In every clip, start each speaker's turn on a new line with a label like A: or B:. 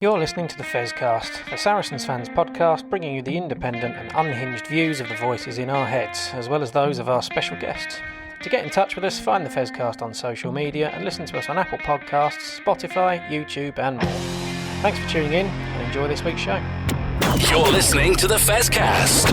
A: You're listening to the S.A.S, the Saracens fans podcast, bringing you the independent and unhinged views of the voices in our heads, as well as those of our special guests. To get in touch with us, find the S.A.S on social media and listen to us on Apple Podcasts, Spotify, YouTube and more. Thanks for tuning in and enjoy this week's show.
B: You're listening to the S.A.S.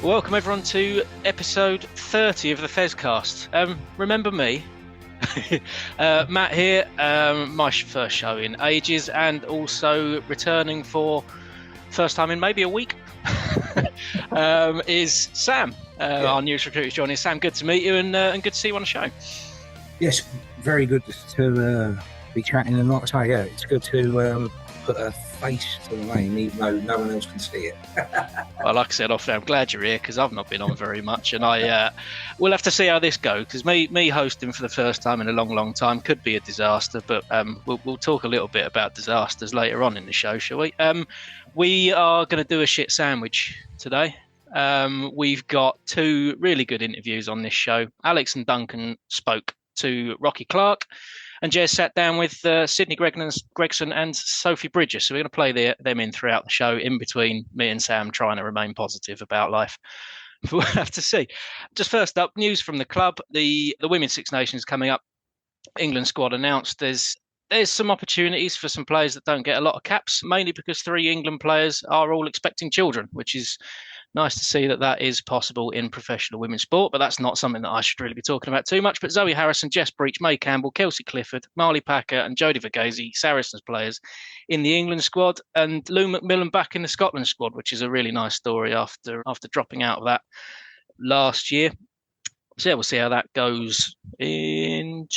C: Welcome everyone to episode 30 of the S.A.S. Remember me? Matt here, my first show in ages, and also returning for first time in maybe a week is Sam, our newest recruit is joining us. Sam, good to meet you and good to see you on the show.
D: Yes, very good to be chatting, and like I say, it's good to put a face to the name even though no one else can see it.
C: Well, like I said off there, I'm glad you're here because I've not been on very much, and we'll have to see how this goes because me hosting for the first time in a long time could be a disaster, but we'll talk a little bit about disasters later on in the show, shall we? We are going to do a shit sandwich today. We've got two really good interviews on this show. Alex and Duncan spoke to Rocky Clark, and Jez sat down with Sydney Gregson and Sophie Bridges. So we're going to play them in throughout the show, in between me and Sam trying to remain positive about life. We'll have to see. Just first up, news from the club. The Women's Six Nations coming up. England squad announced. There's some opportunities for some players that don't get a lot of caps, mainly because 3 England players are all expecting children, which is nice to see that is possible in professional women's sport, but that's not something that I should really be talking about too much. But Zoe Harrison, Jess Breach, May Campbell, Kelsey Clifford, Marley Packer and Jodie Verghese, Saracens players in the England squad, and Lou McMillan back in the Scotland squad, which is a really nice story after dropping out of that last year. So yeah, we'll see how that goes in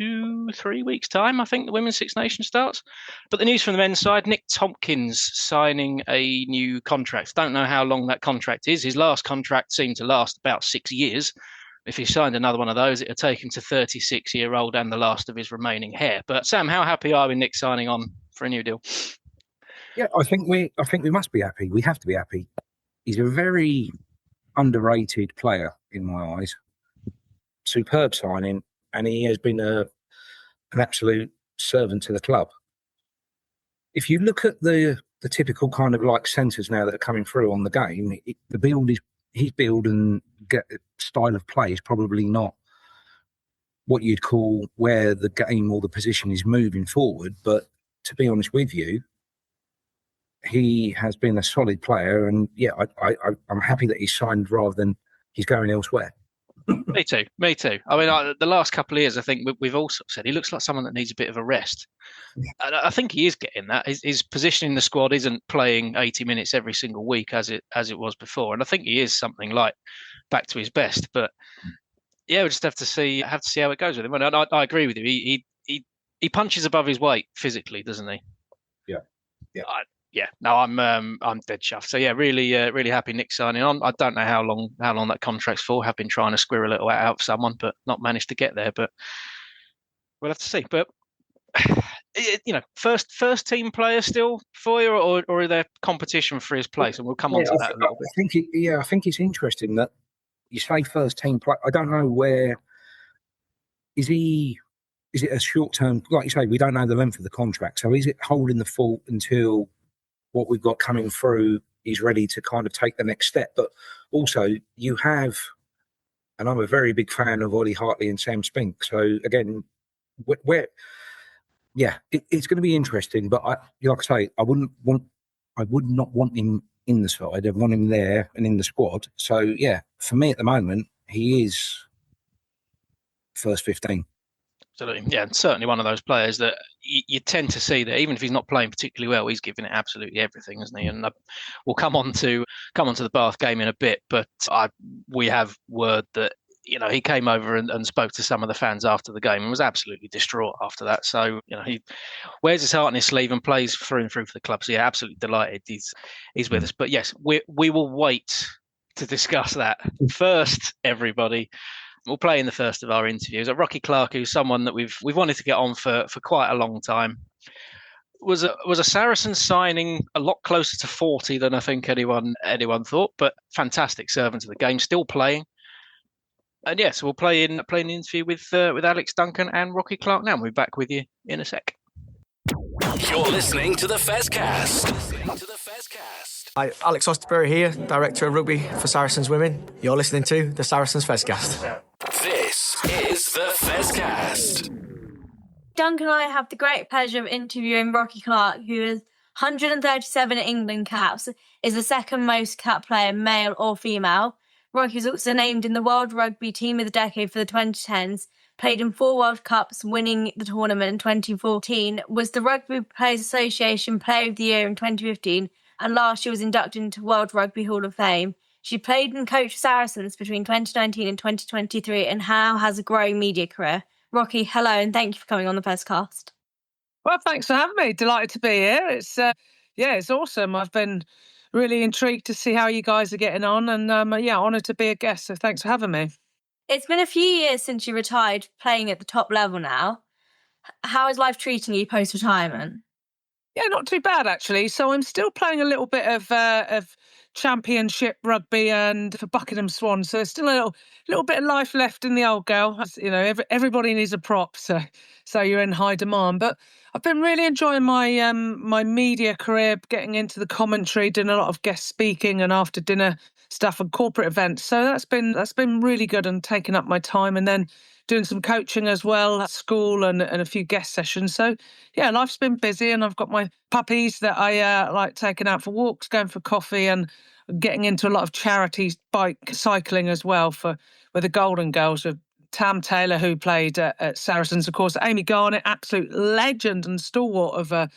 C: 2-3 weeks' time. I think the Women's Six Nations starts. But the news from the men's side, Nick Tompkins signing a new contract. Don't know how long that contract is. His last contract seemed to last about 6 years. If he signed another one of those, it would take him to 36-year-old and the last of his remaining hair. But Sam, how happy are we Nick signing on for a new deal?
D: Yeah, I think we must be happy. We have to be happy. He's a very underrated player in my eyes. Superb signing, and he has been an absolute servant to the club. If you look at the typical kind of like centres now that are coming through on the game, his build and style of play is probably not what you'd call where the game or the position is moving forward. But to be honest with you, he has been a solid player, and I'm happy that he's signed rather than he's going elsewhere.
C: Me too. I mean, the last couple of years, I think we've also said he looks like someone that needs a bit of a rest. And I think he is getting that. His position in the squad isn't playing 80 minutes every single week as it was before. And I think he is something like back to his best. But yeah, we just have to see how it goes with him. And I agree with you. He punches above his weight physically, doesn't he? Yeah. I'm dead chuffed. So yeah, really happy Nick signing on. I don't know how long that contract's for. Have been trying to squirrel it out for someone, but not managed to get there. But we'll have to see. But first team player still for you, or are there competition for his place? And we'll come on to that a little bit.
D: I think it's interesting that you say first team player. I don't know where is he. Is it a short term? Like you say, we don't know the length of the contract. So is it holding the fort until what we've got coming through is ready to kind of take the next step? But also you have, and I'm a very big fan of Ollie Hartley and Sam Spink. So again, it's going to be interesting. But like I say, I would not want him in the side. I'd want him there and in the squad. So yeah, for me at the moment, he is first 15.
C: Absolutely. Yeah, and certainly one of those players that you tend to see that even if he's not playing particularly well, he's giving it absolutely everything, isn't he? And we'll come on to the Bath game in a bit, but we have word that he came over and spoke to some of the fans after the game and was absolutely distraught after that. So he wears his heart on his sleeve and plays through and through for the club. So yeah, absolutely delighted he's with us. But yes, we will wait to discuss that. First, everybody, We'll play in the first of our interviews. Rocky Clark, who's someone that we've wanted to get on for quite a long time, was a Saracen signing a lot closer to 40 than I think anyone thought, but fantastic servant of the game, still playing. And yes, we'll play an interview with Alex Duncan and Rocky Clark now. We'll be back with you in a sec.
B: You're listening to the Fezcast.
E: Hi, Alex Osterbury here, Director of Rugby for Saracens Women. You're listening to the Saracens Fezcast.
B: This is the Fezcast.
F: Duncan and I have the great pleasure of interviewing Rocky Clark, who has 137 England caps, is the second most cap player, male or female. Rocky was also named in the World Rugby Team of the Decade for the 2010s, played in 4 World Cups, winning the tournament in 2014, was the Rugby Players Association Player of the Year in 2015, and last year was inducted into World Rugby Hall of Fame. She played and coached Saracens between 2019 and 2023 and now has a growing media career. Rocky, hello, and thank you for coming on the Fezcast.
G: Well, thanks for having me. Delighted to be here. It's awesome. I've been really intrigued to see how you guys are getting on, and honoured to be a guest. So thanks for having me.
F: It's been a few years since you retired, playing at the top level now. How is life treating you post-retirement?
G: Yeah, not too bad actually. So I'm still playing a little bit of championship rugby and for Buckingham Swans. So there's still a little bit of life left in the old girl. You know, everybody needs a prop, so you're in high demand. But I've been really enjoying my my media career, getting into the commentary, doing a lot of guest speaking and after dinner stuff and corporate events. So that's been really good and taking up my time, and then doing some coaching as well at school and a few guest sessions. So, yeah, life's been busy, and I've got my puppies that I like taking out for walks, going for coffee, and getting into a lot of charity bike cycling as well with the Golden Girls, with Tam Taylor, who played at Saracens, of course, Amy Garnett, absolute legend and stalwart of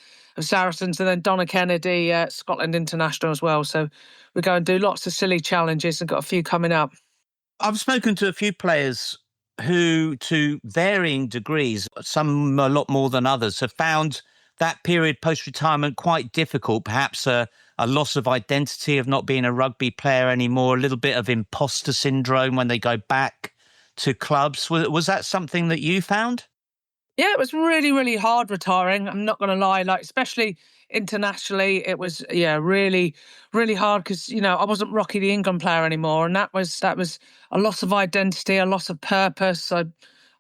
G: Saracens, and then Donna Kennedy, Scotland International as well. So we go and do lots of silly challenges and got a few coming up.
H: I've spoken to a few players who, to varying degrees, some a lot more than others, have found that period post-retirement quite difficult, perhaps a loss of identity of not being a rugby player anymore, a little bit of imposter syndrome when they go back to clubs. Was that something that you found?
G: Yeah, it was really, really hard retiring. I'm not going to lie, especially internationally, it was, really, really hard because, I wasn't Rocky the England player anymore. And that was a loss of identity, a loss of purpose. I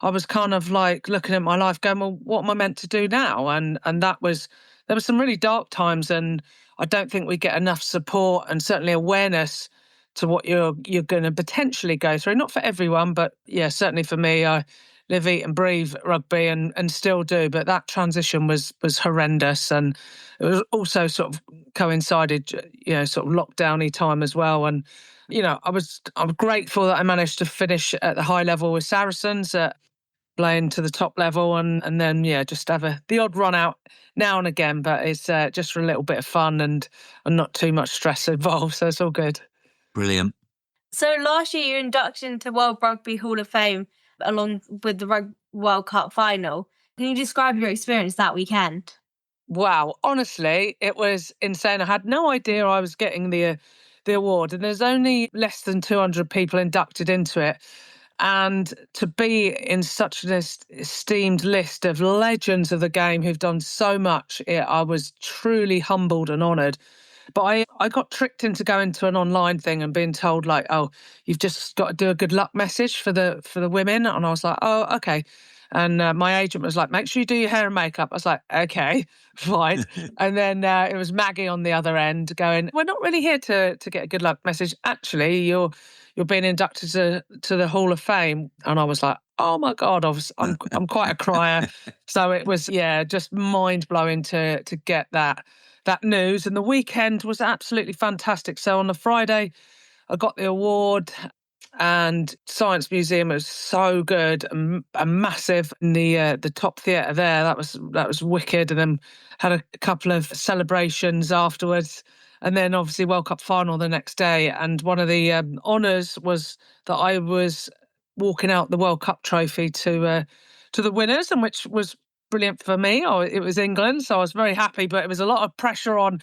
G: was kind of looking at my life going, well, what am I meant to do now? And there was some really dark times, and I don't think we get enough support and certainly awareness to what you're going to potentially go through. Not for everyone, but certainly for me, I live, eat and breathe rugby and still do. But that transition was horrendous. And it was also sort of coincided, sort of lockdown-y time as well. And, I'm grateful that I managed to finish at the high level with Saracens, playing to the top level, and then, just have the odd run out now and again. But it's just for a little bit of fun and not too much stress involved. So it's all good.
H: Brilliant.
F: So last year you were inducted into World Rugby Hall of Fame along with the World Cup final. Can you describe your experience that weekend?
G: Wow, honestly, it was insane. I had no idea I was getting the award, and there's only less than 200 people inducted into it. And to be in such an esteemed list of legends of the game who've done so much, I was truly humbled and honoured. But I got tricked into going to an online thing and being told you've just got to do a good luck message for the women. And I was like, oh, okay. And my agent was like, make sure you do your hair and makeup. I was like, okay, fine. And then it was Maggie on the other end going, we're not really here to get a good luck message. Actually, you're being inducted to the Hall of Fame. And I was like, oh my God, I'm quite a crier. So it was, just mind blowing to get that news. And the weekend was absolutely fantastic. So on the Friday, I got the award, and Science Museum was so good and massive in the top theatre there. That was wicked. And then had a couple of celebrations afterwards. And then obviously World Cup final the next day. And one of the honours was that I was walking out the World Cup trophy to the winners, and which was brilliant for me. It was England, so I was very happy, but it was a lot of pressure on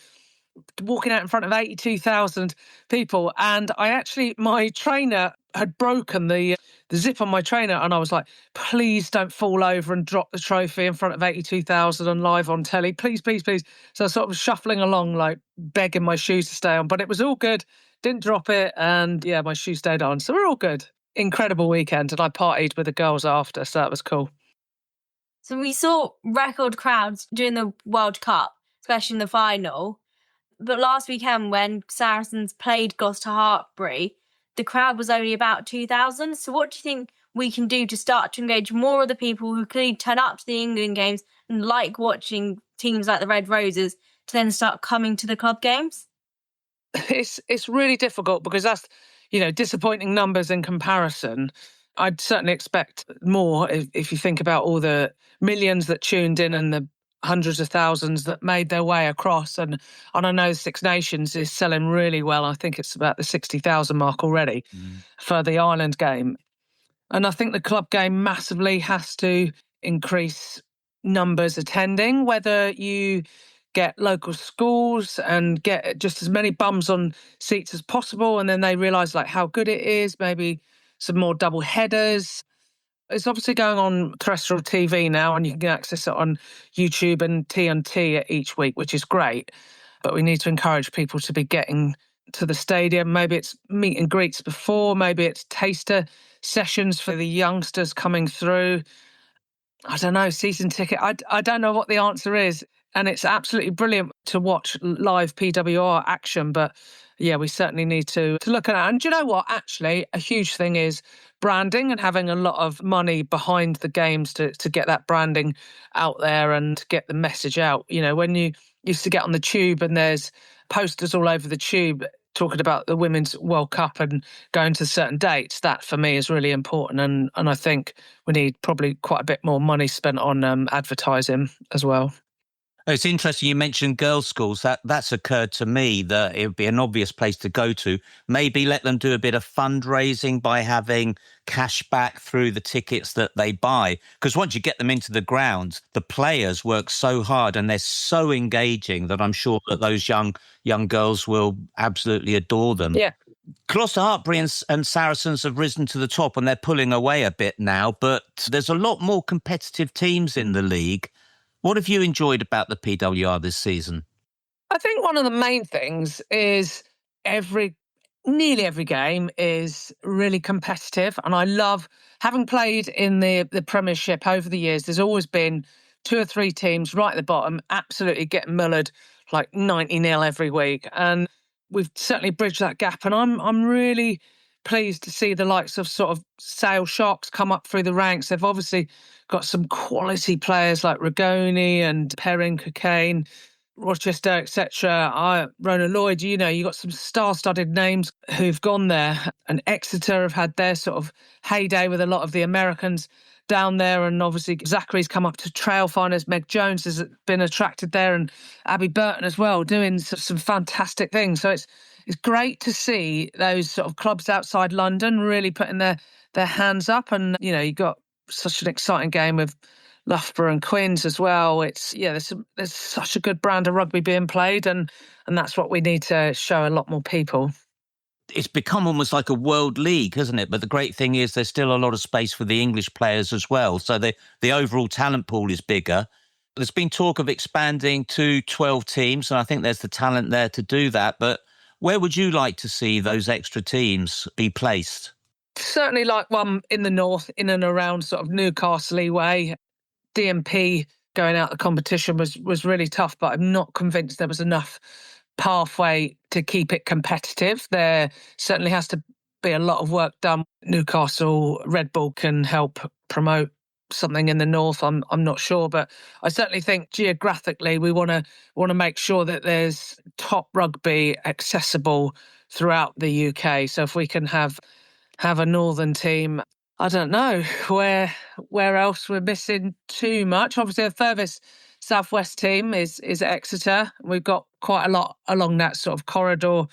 G: walking out in front of 82,000 people. And my trainer had broken the zip on my trainer, and I was like, please don't fall over and drop the trophy in front of 82,000 and live on telly. Please, please, please. So I was sort of shuffling along, like begging my shoes to stay on, but it was all good. Didn't drop it. And yeah, my shoes stayed on. So we're all good. Incredible weekend. And I partied with the girls after. So that was cool.
F: So we saw record crowds during the World Cup, especially in the final. But last weekend when Saracens played Gloucester Hartpury, the crowd was only about 2,000. So what do you think we can do to start to engage more of the people who clearly turn up to the England games and like watching teams like the Red Roses to then start coming to the club games?
G: It's really difficult because that's, disappointing numbers in comparison. I'd certainly expect more if you think about all the millions that tuned in and the hundreds of thousands that made their way across. And I know Six Nations is selling really well. I think it's about the 60,000 mark already for the Ireland game. And I think the club game massively has to increase numbers attending, whether you get local schools and get just as many bums on seats as possible. And then they realise like how good it is, maybe some more double headers. It's obviously going on terrestrial TV now, and you can access it on YouTube and TNT each week, which is great. But we need to encourage people to be getting to the stadium. Maybe it's meet and greets before, maybe it's taster sessions for the youngsters coming through. I don't know, season ticket. I don't know what the answer is. And it's absolutely brilliant to watch live PWR action. But yeah, we certainly need to look at it. And do you know what? Actually, a huge thing is branding and having a lot of money behind the games to get that branding out there and to get the message out. When you used to get on the tube and there's posters all over the tube talking about the Women's World Cup and going to certain dates, that for me is really important. And I think we need probably quite a bit more money spent on advertising as well.
H: It's interesting you mentioned girls' schools. That's occurred to me that it would be an obvious place to go to. Maybe let them do a bit of fundraising by having cash back through the tickets that they buy. Because once you get them into the ground, the players work so hard and they're so engaging that I'm sure that those young girls will absolutely adore them.
G: Yeah.
H: Gloucester Hartpury and Saracens have risen to the top and they're pulling away a bit now, but there's a lot more competitive teams in the league. What have you enjoyed about the PWR this season?
G: I think one of the main things is nearly every game is really competitive. And I love, having played in the Premiership over the years, there's always been 2 or 3 teams right at the bottom, absolutely getting mullered like 90-0 every week. And we've certainly bridged that gap. And I'm really pleased to see the likes of sort of Sale Sharks come up through the ranks. They've obviously got some quality players like Rigoni and Perrin, Cocaine, Rochester, etc. Rona Lloyd, you got some star-studded names who've gone there. And Exeter have had their sort of heyday with a lot of the Americans down there. And obviously Zachary's come up to trail finders. Meg Jones has been attracted there, and Abby Burton as well, doing some fantastic things. So it's great to see those sort of clubs outside London really putting their hands up. And, you got such an exciting game with Loughborough and Quins as well. There's such a good brand of rugby being played, and that's what we need to show a lot more people.
H: It's become almost like a world league, hasn't it? But the great thing is there's still a lot of space for the English players as well. So the overall talent pool is bigger. There's been talk of expanding to 12 teams, and I think there's the talent there to do that. But where would you like to see those extra teams be placed?
G: Certainly like one in the north, in and around sort of Newcastle way. DMP going out the competition was really tough, but I'm not convinced there was enough pathway to keep it competitive. There certainly has to be a lot of work done. Newcastle, Red Bull can help promote something in the north. I'm not sure, but I certainly think geographically we want to make sure that there's top rugby accessible throughout the UK. So if we can have a northern team, I don't know where else we're missing too much. Obviously, the furthest southwest team is Exeter. We've got quite a lot along that sort of corridor.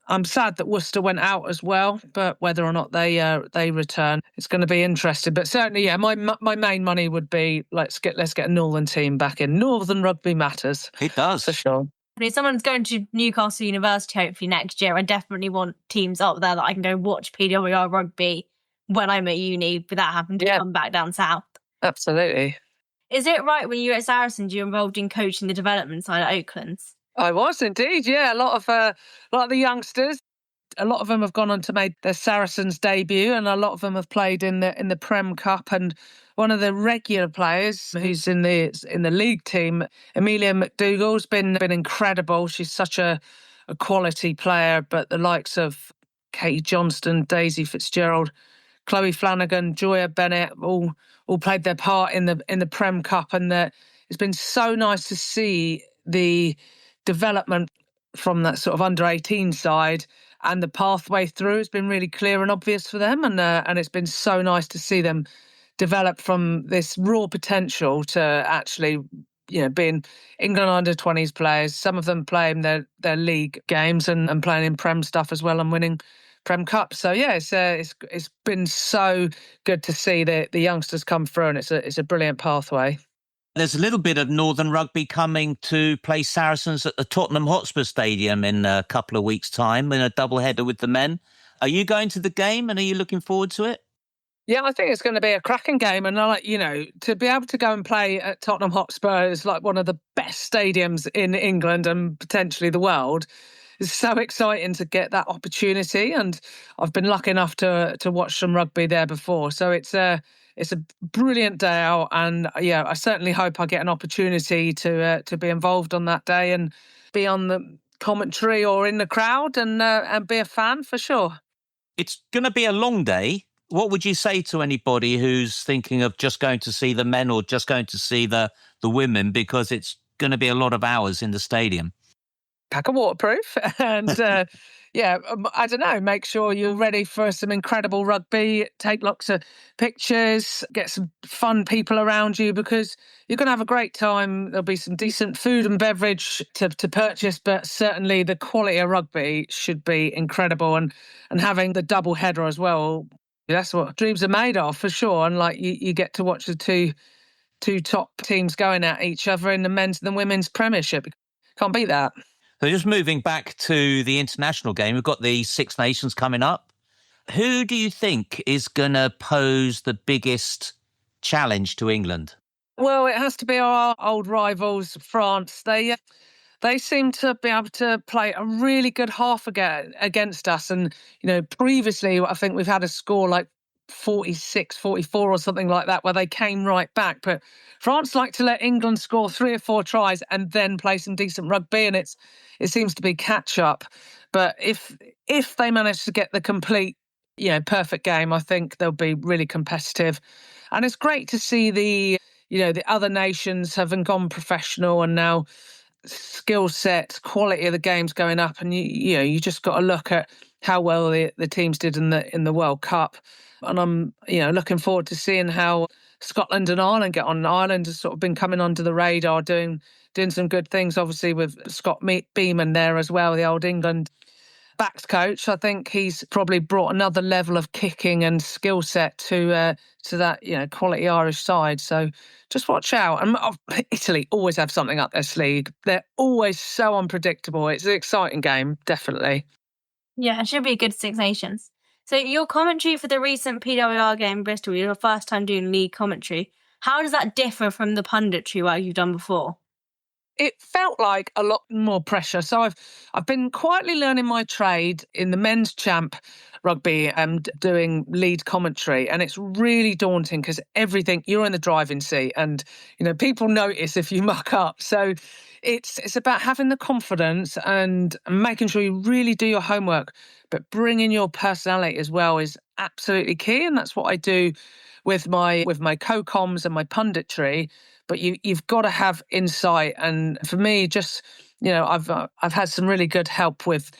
G: I'm sad that Worcester went out as well, but whether or not they return, it's going to be interesting. But certainly, yeah, my main money would be let's get a northern team back in. Northern rugby matters.
H: It does
G: for sure.
F: I definitely, if someone's going to Newcastle University hopefully next year, I definitely want teams up there that I can go watch PWR rugby when I'm at uni without having to come back down south.
G: Absolutely.
F: Is it right when you were at Saracens, you were involved in coaching the development side at Oaklands?
G: I was indeed, yeah. A lot of the youngsters. A lot of them have gone on to make their Saracens debut, and a lot of them have played in the Prem Cup. And one of the regular players who's in the league team, Amelia McDougall's been incredible. She's such a quality player. But the likes of Katie Johnston, Daisy Fitzgerald, Chloe Flanagan, Joya Bennett all played their part in the Prem Cup, and it's been so nice to see the development from that sort of under 18 side. And the pathway through has been really clear and obvious for them. And it's been so nice to see them develop from this raw potential to actually, being England under-20s players, some of them playing their league games and playing in Prem stuff as well and winning Prem Cup. So, yeah, it's been so good to see the youngsters come through, and it's a brilliant pathway.
H: There's a little bit of Northern rugby coming to play Saracens at the Tottenham Hotspur Stadium in a couple of weeks' time in a double header with the men. Are you going to the game and are you looking forward to it?
G: Yeah, I think it's going to be a cracking game. And, to be able to go and play at Tottenham Hotspur is like one of the best stadiums in England and potentially the world. It's so exciting to get that opportunity. And I've been lucky enough to watch some rugby there before. So it's a brilliant day out, and I certainly hope I get an opportunity to be involved on that day and be on the commentary or in the crowd and be a fan for sure.
H: It's going to be a long day. What would you say to anybody who's thinking of just going to see the men or just going to see the women, because it's going to be a lot of hours in the stadium?
G: Pack a waterproof and I don't know, make sure you're ready for some incredible rugby, take lots of pictures, get some fun people around you, because you're going to have a great time. There'll be some decent food and beverage to purchase, but certainly the quality of rugby should be incredible. And having the double header as well, that's what dreams are made of for sure. And like you get to watch the two top teams going at each other in the men's and the women's premiership. Can't beat that.
H: So just moving back to the international game, we've got the Six Nations coming up. Who do you think is going to pose the biggest challenge to England?
G: Well, it has to be our old rivals, France. They seem to be able to play a really good half against us. And, previously, I think we've had a score like 46, 44 or something like that, where they came right back. But France like to let England score 3 or 4 tries and then play some decent rugby, and it seems to be catch up. But if they manage to get the complete, perfect game, I think they'll be really competitive. And it's great to see the other nations having gone professional and now skill set, quality of the games going up, and you just got to look at how well the teams did in the World Cup. And I'm looking forward to seeing how Scotland and Ireland get on. Ireland has sort of been coming onto the radar, doing some good things, obviously with Scott Beeman there as well, the old England backs coach. I think he's probably brought another level of kicking and skill set to that quality Irish side. So just watch out. And Italy always have something up their sleeve. They're always so unpredictable. It's an exciting game, definitely.
F: Yeah, it should be a good Six Nations. So your commentary for the recent PWR game in Bristol, your first time doing league commentary, how does that differ from the punditry work you've done before?
G: It felt like a lot more pressure. So I've been quietly learning my trade in the men's champ rugby and doing lead commentary, and it's really daunting because you're in the driving seat, and people notice if you muck up. So it's about having the confidence and making sure you really do your homework, but bringing your personality as well is absolutely key, and that's what I do with my co-coms and my punditry. But you've got to have insight, and for me, just I've had some really good help with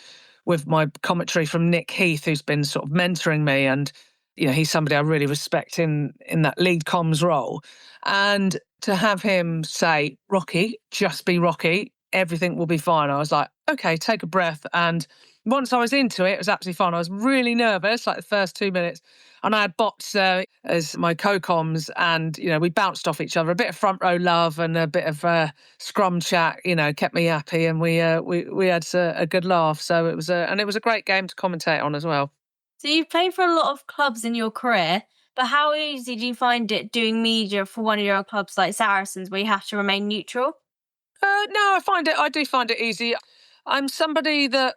G: my commentary from Nick Heath, who's been sort of mentoring me, and he's somebody I really respect in that lead comms role. And to have him say, "Rocky, just be Rocky, everything will be fine," I was like, okay, take a breath and once I was into it, it was absolutely fun. I was really nervous, like the first 2 minutes. And I had Bots as my co-coms, and, we bounced off each other. A bit of front row love and a bit of scrum chat, kept me happy, and we had a good laugh. So it was a great game to commentate on as well.
F: So you've played for a lot of clubs in your career, but how easy do you find it doing media for one of your clubs like Saracens, where you have to remain neutral?
G: No, I do find it easy. I'm somebody that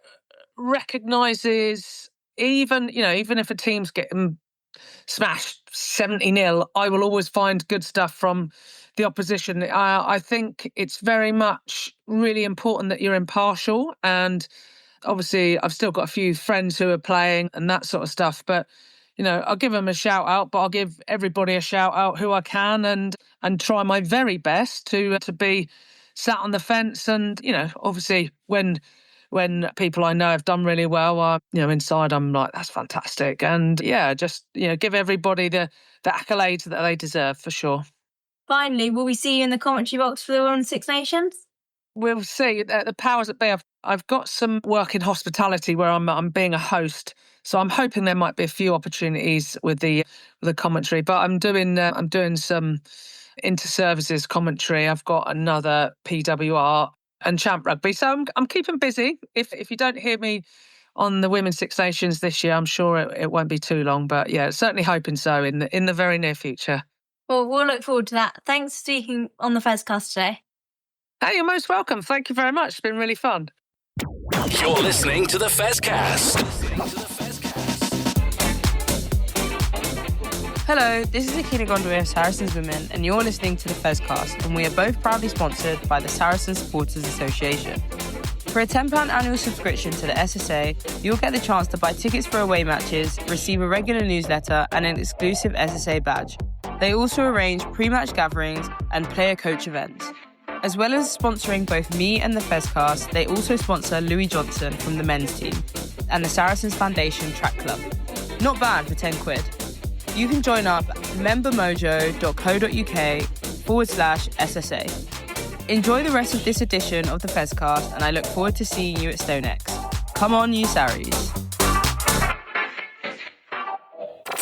G: recognises, even if a team's getting smashed 70-0, I will always find good stuff from the opposition. I think it's very much really important that you're impartial, and obviously I've still got a few friends who are playing and that sort of stuff, but I'll give them a shout out, but I'll give everybody a shout out who I can, and try my very best to be sat on the fence. And obviously when people I know have done really well, inside I'm like, that's fantastic. And just give everybody the accolades that they deserve, for sure.
F: Finally, will we see you in the commentary box for the Women's Six Nations?
G: We'll see. The powers that be. I've got some work in hospitality where I'm being a host, so I'm hoping there might be a few opportunities with the commentary. But I'm doing some inter-services commentary. I've got another PWR and Champ Rugby, so I'm keeping busy. If you don't hear me on the Women's Six Nations this year, I'm sure it won't be too long. But certainly hoping so in the very near future.
F: Well, we'll look forward to that. Thanks for speaking on the Fezcast today.
G: Hey, you're most welcome. Thank you very much. It's been really fun.
B: You're listening to the Fezcast.
I: Hello, this is Akina Gondwe of Saracens Women, and you're listening to the Fezcast, and we are both proudly sponsored by the Saracens Supporters Association. For a £10 annual subscription to the SSA, you'll get the chance to buy tickets for away matches, receive a regular newsletter, and an exclusive SSA badge. They also arrange pre-match gatherings and player-coach events. As well as sponsoring both me and the Fezcast, they also sponsor Louis Johnson from the men's team and the Saracens Foundation Track Club. Not bad for £10. You can join up membermojo.co.uk/SSA. Enjoy the rest of this edition of the Fezcast, and I look forward to seeing you at StoneX. Come on, you Sarries.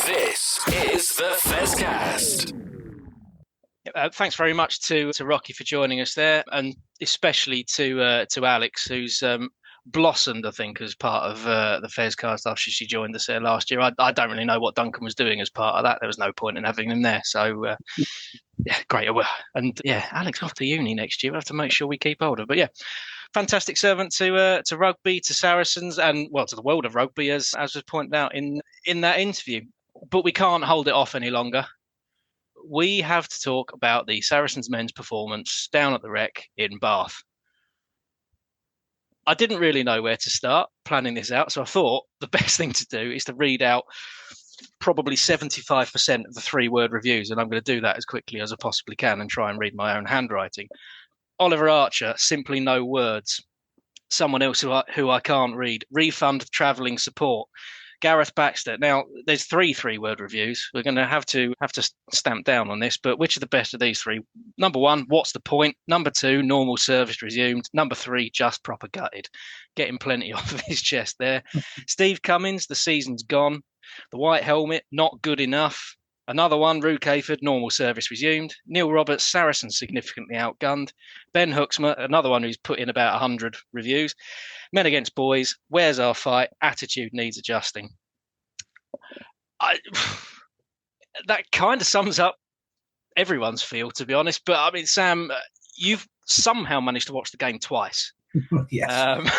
B: This is the Fezcast.
C: Thanks very much to Rocky for joining us there, and especially to Alex, who's blossomed, I think, as part of the Fezcast after she joined us there last year. I don't really know what Duncan was doing as part of that. There was no point in having him there. So, great. And Alex off to uni next year. We'll have to make sure we keep hold of. But fantastic servant to rugby, to Saracens, and to the world of rugby, as was pointed out in that interview. But we can't hold it off any longer. We have to talk about the Saracens men's performance down at the Rec in Bath. I didn't really know where to start planning this out, so I thought the best thing to do is to read out probably 75% of the 3-word reviews, and I'm going to do that as quickly as I possibly can and try and read my own handwriting. Oliver Archer, simply no words. Someone else who I can't read. Refund travelling support. Gareth Baxter. Now, there's 3-word reviews. We're going to have to stamp down on this, but which are the best of these 3? Number 1, what's the point? Number 2, normal service resumed. Number 3, just proper gutted. Getting plenty off of his chest there. Steve Cummins, the season's gone. The white helmet, not good enough. Another one, Rue Cayford, normal service resumed. Neil Roberts, Saracens significantly outgunned. Ben Hooksma, another one who's put in about 100 reviews. Men against boys, where's our fight? Attitude needs adjusting. That kind of sums up everyone's feel, to be honest. But I mean, Sam, you've somehow managed to watch the game twice.
D: Yes.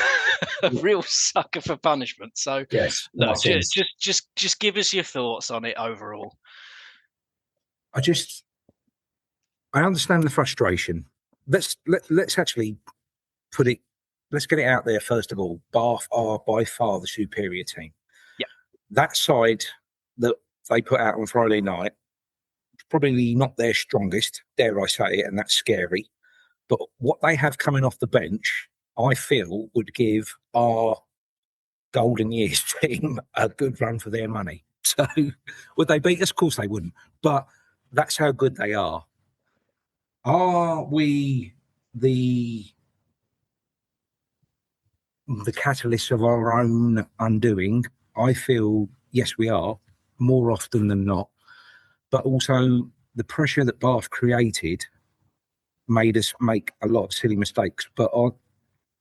C: A real sucker for punishment. So
D: yes,
C: look, just give us your thoughts on it overall.
D: I understand the frustration. Let's actually let's get it out there first of all. Bath are by far the superior team.
C: Yeah.
D: That side that they put out on Friday night, probably not their strongest, dare I say it, and that's scary. But what they have coming off the bench, I feel, would give our Golden Years team a good run for their money. So would they beat us? Of course they wouldn't. But that's how good they are. Are we the the catalyst of our own undoing? I feel, yes, we are, more often than not. But also the pressure that Bath created made us make a lot of silly mistakes. But I'll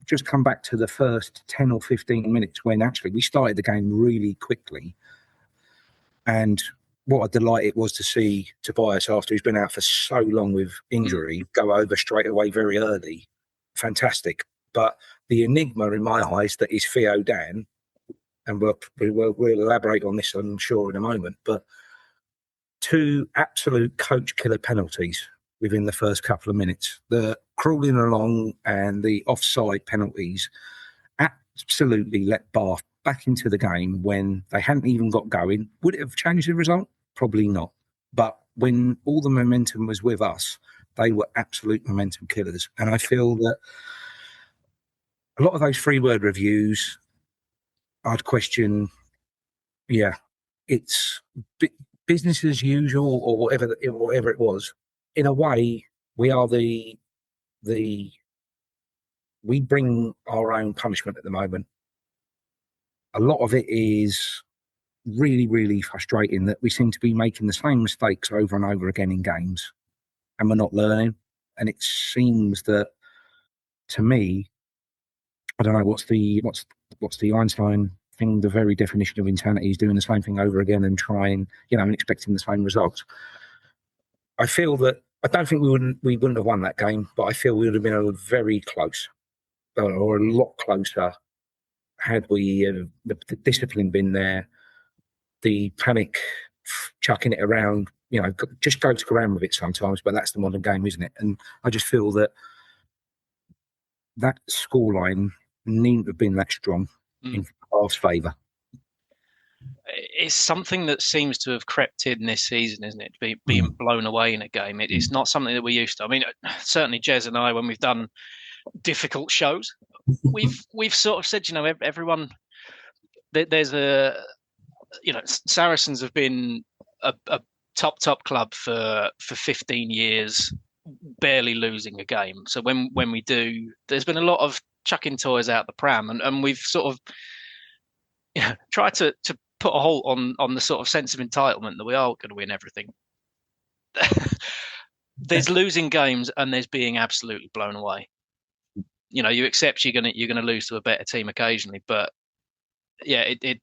D: just come back to the first 10 or 15 minutes when actually we started the game really quickly. And what a delight it was to see Tobias, after he's been out for so long with injury, go over straight away very early. Fantastic. But the enigma in my eyes that is Theo Dan, and we'll elaborate on this, I'm sure, in a moment, but 2 absolute coach killer penalties within the first couple of minutes. The crawling along and the offside penalties absolutely let Bath back into the game when they hadn't even got going. Would it have changed the result? Probably not. But when all the momentum was with us, they were absolute momentum killers. And I feel that a lot of those 3-word reviews, I'd question, it's business as usual or whatever it was. In a way, we are we bring our own punishment at the moment. A lot of it is really, really frustrating that we seem to be making the same mistakes over and over again in games, and we're not learning. And it seems that, to me, I don't know what's the Einstein thing. The very definition of insanity is doing the same thing over again and trying, and expecting the same results. I feel that I don't think we wouldn't have won that game, but I feel we would have been very close, or a lot closer, had we the discipline been there. The panic, chucking it around, just go to ground with it sometimes, but that's the modern game, isn't it? And I just feel that scoreline needn't have been that strong in Bath's favour.
C: It's something that seems to have crept in this season, isn't it? Being blown away in a game. It's not something that we're used to. I mean, certainly Jez and I, when we've done difficult shows, we've sort of said, everyone, there's Saracens have been a top club for 15 years, barely losing a game. So when we do, there's been a lot of chucking toys out the pram, and we've sort of tried to put a halt on the sort of sense of entitlement that we are going to win everything. There's losing games and there's being absolutely blown away. You accept you're gonna lose to a better team occasionally, but it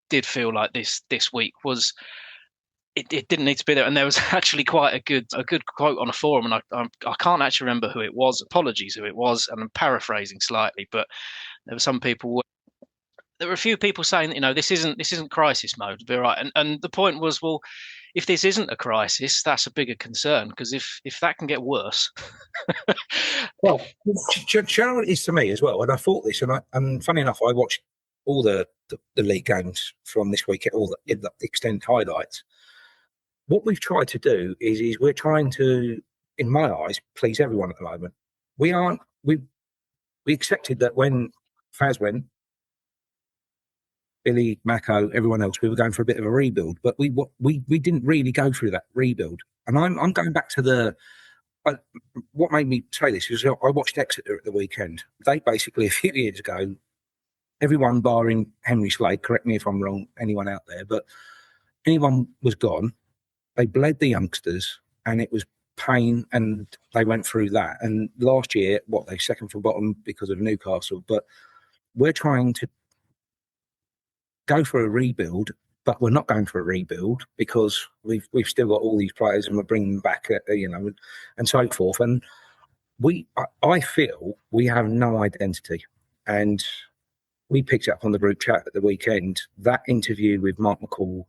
C: did feel like this week was. It didn't need to be there, and there was actually quite a good quote on a forum, and I can't actually remember who it was. Apologies who it was, and I'm paraphrasing slightly, but there were some people. There were a few people saying that this isn't crisis mode. Be right, and the point was, well, if this isn't a crisis, that's a bigger concern, because if that can get worse.
D: Well, Sharon is to me as well, and I thought this, and funny enough, I watched all the league games from this week, all the extended highlights. What we've tried to do is we're trying to, in my eyes, please everyone at the moment. We accepted that when Faz went, Billy, Mako, everyone else, we were going for a bit of a rebuild, but we didn't really go through that rebuild. And I'm going back to what made me say this is I watched Exeter at the weekend. They basically, a few years ago, everyone barring Henry Slade, correct me if I'm wrong, anyone out there, but anyone was gone. They bled the youngsters, and it was pain, and they went through that. And last year, they second from bottom because of Newcastle. But we're trying to go for a rebuild, but we're not going for a rebuild because we've still got all these players, and we're bringing them back, and so forth. And I feel we have no identity. And we picked up on the group chat at the weekend that interview with Mark McCall.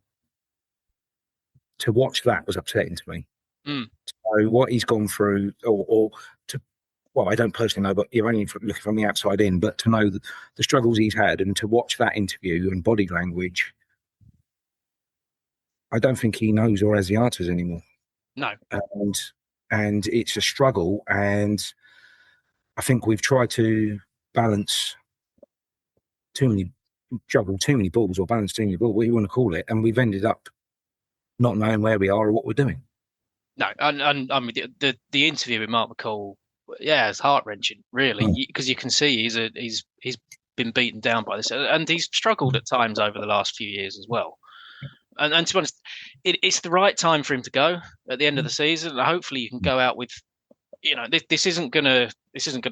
D: To watch that was upsetting to me. So what he's gone through, I don't personally know, but you're only looking from the outside in, but to know the struggles he's had and to watch that interview and body language, I don't think he knows or has the answers anymore.
C: No.
D: And it's a struggle, and I think we've tried to juggle too many balls or balance too many balls, what you want to call it, and we've ended up not knowing where we are or what we're doing.
C: No, and I mean the interview with Mark McCall, it's heart wrenching, really, because you can see he's been beaten down by this, and he's struggled at times over the last few years as well. And to be honest, it's the right time for him to go at the end of the season. And hopefully, you can go out with, this isn't gonna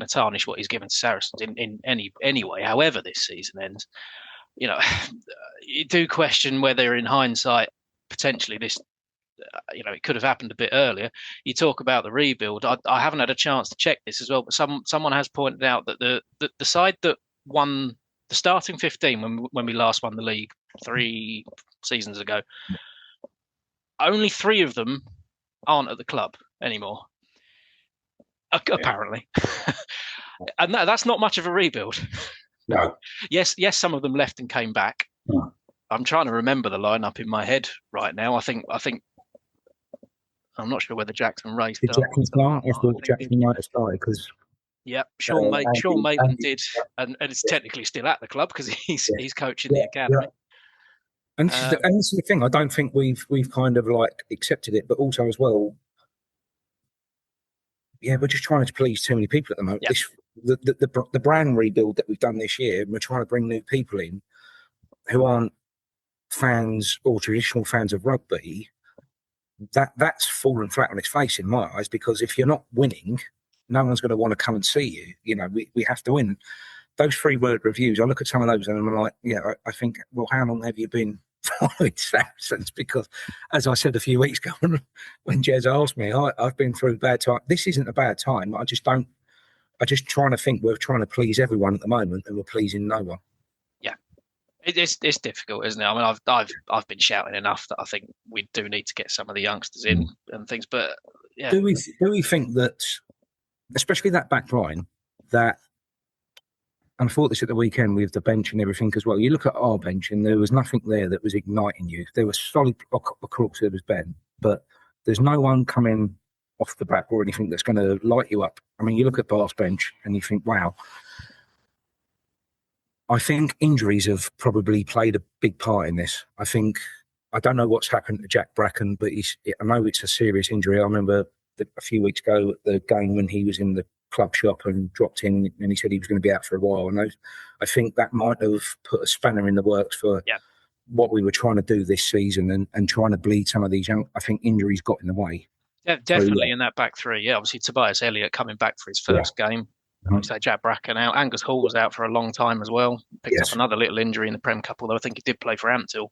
C: tarnish what he's given to Saracens in any way. However, this season ends, you do question whether, in hindsight, potentially this, it could have happened a bit earlier. You talk about the rebuild. I haven't had a chance to check this as well, but someone has pointed out that the side that won the starting 15 when we last won the league 3 seasons ago, only 3 of them aren't at the club anymore, apparently. And that's not much of a rebuild.
D: No.
C: Yes, some of them left and came back.
D: No.
C: I'm trying to remember the lineup in my head right now. I think I'm not sure whether Jackson raced.
D: Did Jackson start? I thought Jackson might have started because.
C: Yep, Sean Maitland did, and it's technically still at the club because he's coaching the academy.
D: Yeah. And this is the thing. I don't think we've kind of like accepted it, but also as well, we're just trying to please too many people at the moment.
C: Yep.
D: The brand rebuild that we've done this year, we're trying to bring new people in who aren't fans or traditional fans of rugby. That's fallen flat on its face in my eyes, because if you're not winning, no one's going to want to come and see you. We have to win. Those 3-word reviews, I look at some of those and I'm like, I think, well, how long have you been following Saracens? Because, as I said a few weeks ago, when Jez asked me, I've been through a bad time. This isn't a bad time. I just trying to think we're trying to please everyone at the moment and we're pleasing no one.
C: Yeah, it's difficult, isn't it? I mean, I've been shouting enough that I think we do need to get some of the youngsters in and things. But yeah,
D: do we think that, especially that back line, that, and I thought this at the weekend with the bench and everything as well. You look at our bench and there was nothing there that was igniting you. There was solid, of course there was Ben, but there's no one coming off the back or anything that's going to light you up. I mean, you look at Bath's bench and you think, wow. I think injuries have probably played a big part in this. I don't know what's happened to Jack Bracken, but I know it's a serious injury. I remember a few weeks ago at the game when he was in the club shop and dropped in and he said he was going to be out for a while. And I think that might have put a spanner in the works for what we were trying to do this season and trying to bleed some of these young. I think injuries got in the way.
C: Yeah, definitely in that back 3. Yeah, obviously Tobias Elliott coming back for his first game. So Jack Bracken out. Angus Hall was out for a long time as well. Picked up another little injury in the Prem Cup, although I think he did play for Ampthill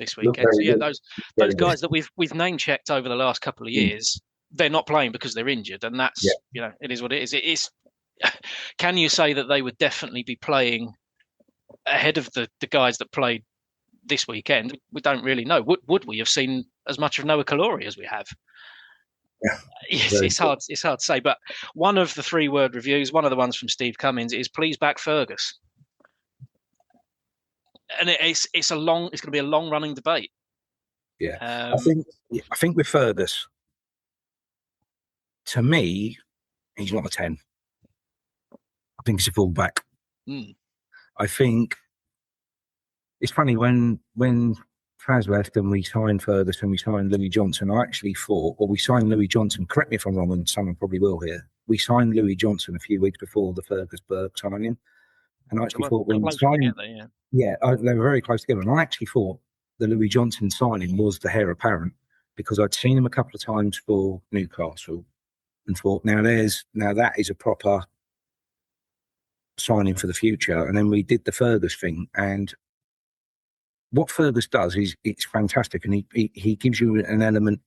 C: this weekend. So those guys that we've name checked over the last couple of years, they're not playing because they're injured, and that's it is what it is. It is. Can you say that they would definitely be playing ahead of the guys that played this weekend? We don't really know. Would we have seen as much of Noah Kalori as we have?
D: Yeah,
C: it's hard to say. But one of the 3-word reviews, one of the ones from Steve Cummins, is "Please back Fergus," and it's going to be a long running debate.
D: Yeah, I think with Fergus, to me, he's not a 10. I think he's a fullback. I think it's funny when Faz left and we signed Fergus and we signed Louis Johnson. I actually thought, or we signed Louis Johnson. Correct me if I'm wrong, and someone probably will here. We signed Louis Johnson a few weeks before the Fergus-Berg signing, and I actually thought when we signed, they were very close together. And I actually thought the Louis Johnson signing was the heir apparent because I'd seen him a couple of times for Newcastle. And thought, now that is a proper signing for the future. And then we did the Fergus thing, and what Fergus does is it's fantastic, and he gives you an element,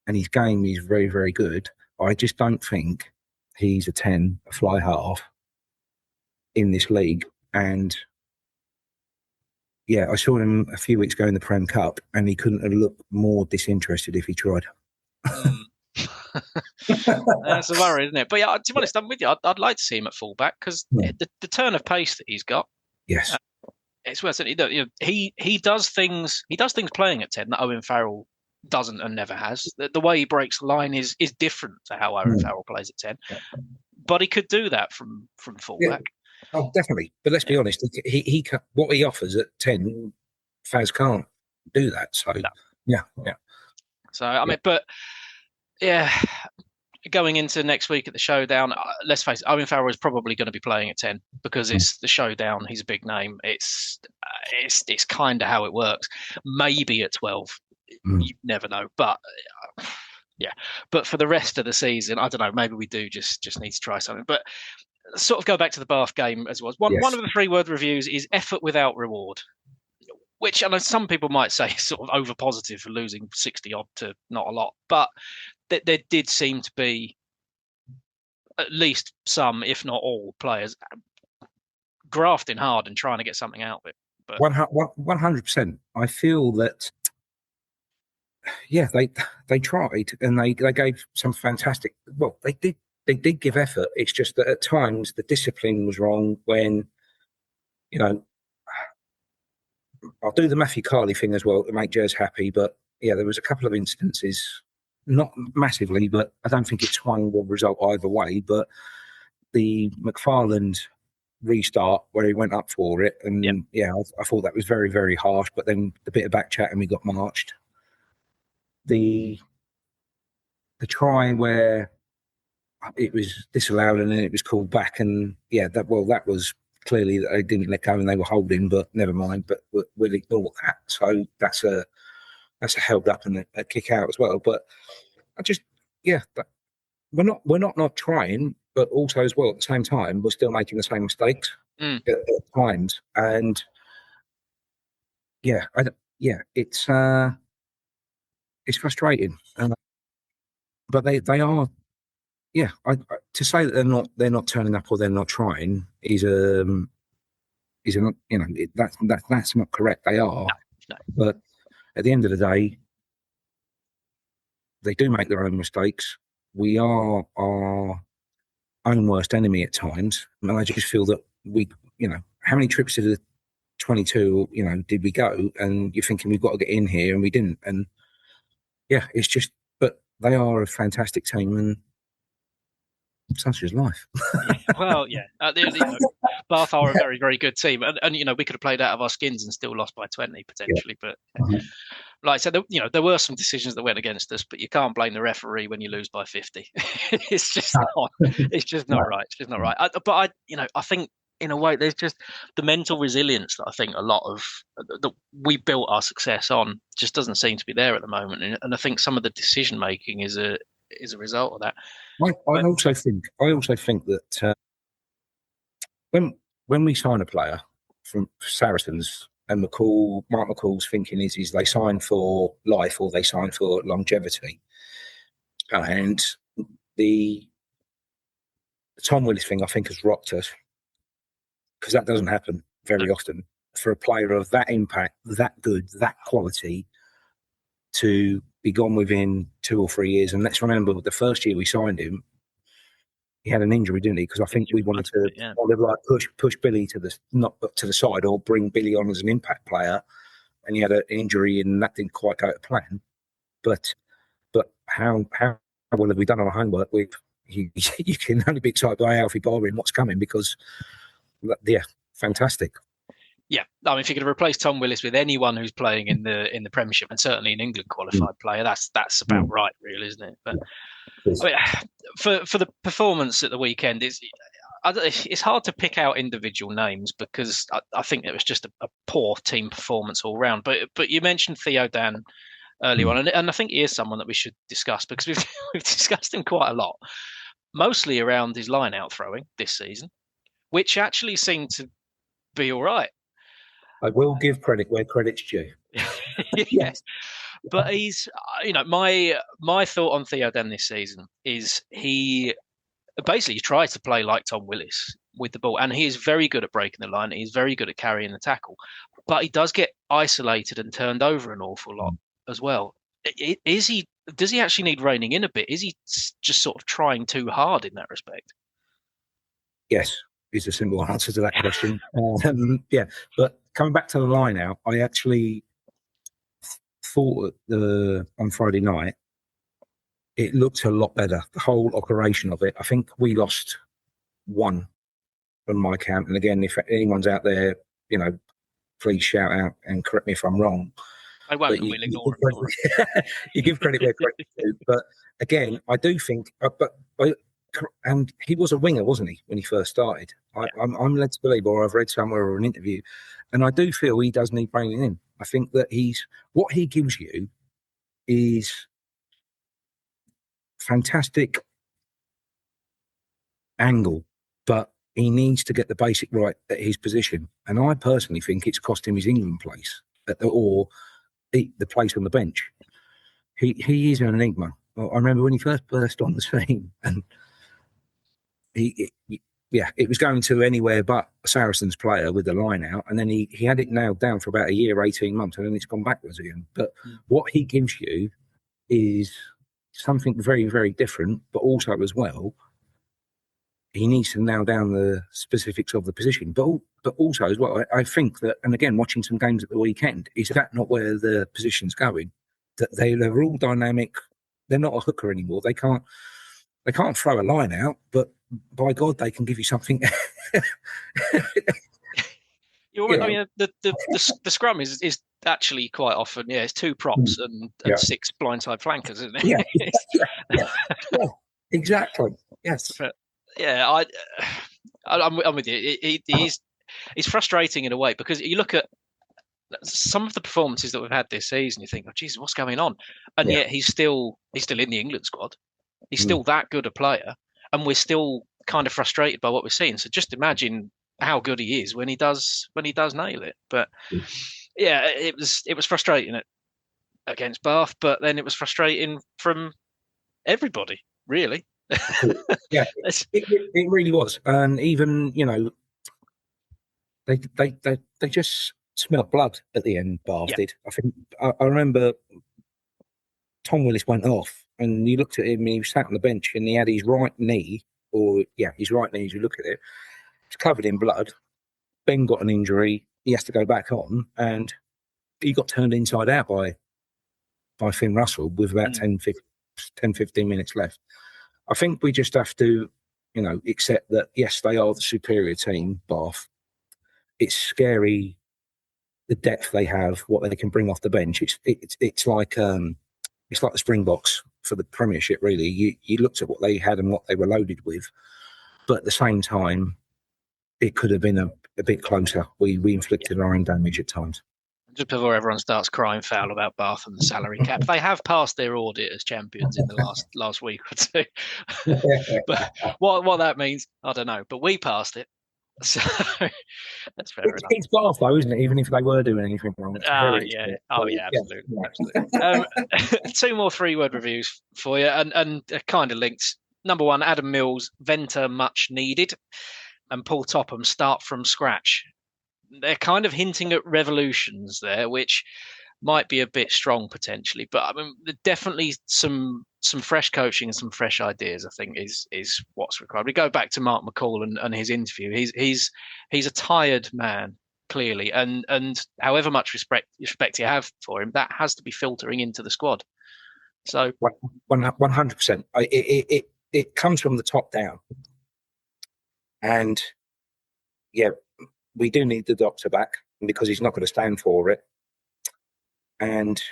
D: and his game is very, very good. I just don't think he's a 10, a fly half in this league. And I saw him a few weeks ago in the Prem Cup, and he couldn't have looked more disinterested if he tried.
C: That's a worry, isn't it? But yeah, to be honest, I'm with you. I'd like to see him at fullback because the turn of pace that he's got.
D: Yes,
C: it's worth it. He does things. He does things playing at 10 that Owen Farrell doesn't and never has. The way he breaks the line is different to how Owen Farrell plays at 10. But he could do that from fullback.
D: Yeah. Oh, definitely. But let's be honest. He what he offers at 10, Faz can't do that. So yeah.
C: So I mean, but. Yeah, going into next week at the Showdown, let's face it, Owen Farrell is probably going to be playing at 10 because it's the Showdown. He's a big name. It's kind of how it works. Maybe at 12, you never know. But yeah, but for the rest of the season, I don't know. Maybe we do just need to try something. But sort of go back to the Bath game as was. One of the 3-word reviews is effort without reward, which I know some people might say is sort of over positive for losing 60 odd to not a lot, but there did seem to be at least some, if not all, players grafting hard and trying to get something out of it. But
D: 100%. I feel that, they tried and they gave some fantastic. Well, they did give effort. It's just that at times the discipline was wrong. When I'll do the Matthew Carley thing as well to make Jez happy, but there was a couple of instances. Not massively, but I don't think it swung the result either way. But the McFarland restart where he went up for it, and I thought that was very, very harsh. But then the bit of back chat and we got marched. The try where it was disallowed and then it was called back, and that was clearly that they didn't let go and they were holding, but never mind. But we'll ignore that. So that's a held up and a kick out as well. But I just, we're not trying, but also as well at the same time, we're still making the same mistakes at times. And it's frustrating. But they are, to say that they're not turning up or they're not trying is that's not correct. They are,
C: No.
D: But at the end of the day, they do make their own mistakes. We are our own worst enemy at times. And I just feel that how many trips to the 22, did we go? And you're thinking we've got to get in here and we didn't. And it's just, but they are a fantastic team and such is life.
C: Well, Bath are a very, very good team. And we could have played out of our skins and still lost by 20 potentially. But like I said, there were some decisions that went against us, but you can't blame the referee when you lose by 50. It's just not. It's just not right. It's just not right. I think in a way there's just the mental resilience that I think a lot of that we built our success on just doesn't seem to be there at the moment. And I think some of the decision making is a result of that.
D: I also think that when we sign a player from Saracens, and Mark McCall's thinking is they sign for life or they sign for longevity. And the Tom Willis thing, I think, has rocked us because that doesn't happen very often for a player of that impact, that good, that quality to be gone within 2 or 3 years. And let's remember, the first year we signed him, he had an injury, didn't he? Because I think we wanted to push Billy to the side or bring Billy on as an impact player, and he had an injury and that didn't quite go to plan. But how well have we done our homework? You can only be excited by Alfie Barber and what's coming because fantastic.
C: Yeah, I mean, if you could replace Tom Willis with anyone who's playing in the Premiership and certainly an England qualified player, that's about right, really, isn't it? But for the performance at the weekend, it's hard to pick out individual names because I think it was just a poor team performance all round. But you mentioned Theo Dan earlier on, and I think he is someone that we should discuss because we've discussed him quite a lot, mostly around his line-out throwing this season, which actually seemed to be all right.
D: I will give credit where credit's due.
C: Yes. But he's, my thought on Theo Dan this season is he basically tries to play like Tom Willis with the ball. And he is very good at breaking the line. He's very good at carrying the tackle. But he does get isolated and turned over an awful lot as well. Does he actually need reining in a bit? Is he just sort of trying too hard in that respect?
D: Yes, is the simple answer to that question. But coming back to the line out, I actually thought on Friday night it looked a lot better. The whole operation of it. I think we lost one from my count. And again, if anyone's out there, please shout out and correct me if I'm wrong.
C: I won't.
D: But
C: We'll ignore him.
D: you give credit where credit's due. But again, I do think, and he was a winger, wasn't he, when he first started? I'm led to believe, or I've read somewhere or an interview, and I do feel he does need bringing in. I think that what he gives you is fantastic angle, but he needs to get the basic right at his position. And I personally think it's cost him his England place, or the place on the bench. He is an enigma. I remember when he first burst on the scene, and it was going to anywhere but a Saracens player with the line out, and then he had it nailed down for about a year, 18 months, and then it's gone backwards again. But what he gives you is something very, very different, but also as well, he needs to nail down the specifics of the position. But also as well, I think that, and again, watching some games at the weekend, is that not where the position's going? That they're all dynamic. They're not a hooker anymore. They can't throw a line out, but by God, they can give you something.
C: I mean, the scrum is actually quite often, it's two props and six blindside flankers, isn't it?
D: Yeah, exactly. Yes.
C: But, I'm with you. He's frustrating in a way, because you look at some of the performances that we've had this season, you think, oh Jesus, what's going on? And yet he's still in the England squad. He's still that good a player, and we're still kind of frustrated by what we're seeing. So just imagine how good he is when he does nail it. But it was frustrating against Bath, but then it was frustrating from everybody, really.
D: Yeah, it really was. And even, they just smelled blood at the end. Bath did. I think I remember Tom Willis went off, and you looked at him, and he was sat on the bench, and he had his right knee, his right knee. As you look at it, it's covered in blood. Ben got an injury; he has to go back on, and he got turned inside out by Finn Russell with about 10, 15 minutes left. I think we just have to, accept that, yes, they are the superior team, Bath. It's scary, the depth they have, what they can bring off the bench. It's like the Springboks for the Premiership, really. You looked at what they had and what they were loaded with, but at the same time, it could have been a bit closer. We inflicted our own damage at times.
C: Just before everyone starts crying foul about Bath and the salary cap, they have passed their audit as champions in the last week or two. But what that means, I don't know. But we passed it, so that's fair enough.
D: It's Bath, though, isn't it? Even if they were doing anything wrong.
C: Absolutely. Two more 3-word reviews for you, and kind of linked. Number one, Adam Mills, Venter much needed, and Paul Topham, start from scratch. They're kind of hinting at revolutions there, which might be a bit strong potentially, but I mean, definitely some fresh coaching and some fresh ideas, I think, is what's required. We go back to Mark McCall and his interview. He's a tired man, clearly, and however much respect you have for him, that has to be filtering into the squad. So
D: 100%. It comes from the top down, and we do need the doctor back, because he's not going to stand for it. And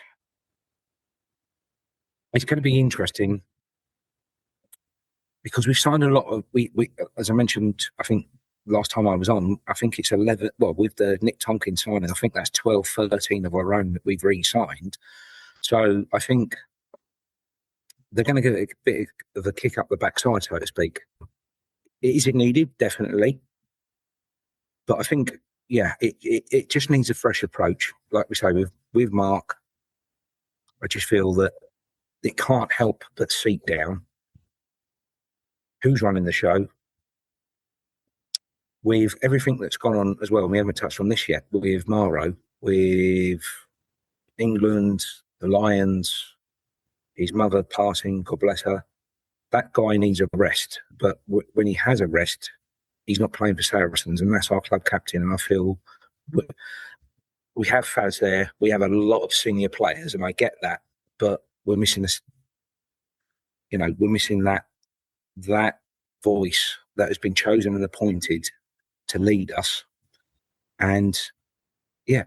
D: it's going to be interesting, because we've signed a lot of, we as I mentioned, I think last time I was on, I think it's 11, well, with the Nick Tompkins signing, I think that's 12, 13 of our own that we've re-signed. So I think they're going to get a bit of a kick up the backside, so to speak. Is it needed? Definitely. But I think, it just needs a fresh approach. Like we say, with Mark, I just feel that it can't help but seep down. Who's running the show? With everything that's gone on as well, we haven't touched on this yet, but with Maro, with England, the Lions, his mother passing, God bless her, that guy needs a rest. But when he has a rest, he's not playing for Saracens, and that's our club captain. And I feel we have Faz there. We have a lot of senior players, and I get that. But we're missing this. We're missing that voice that has been chosen and appointed to lead us. And I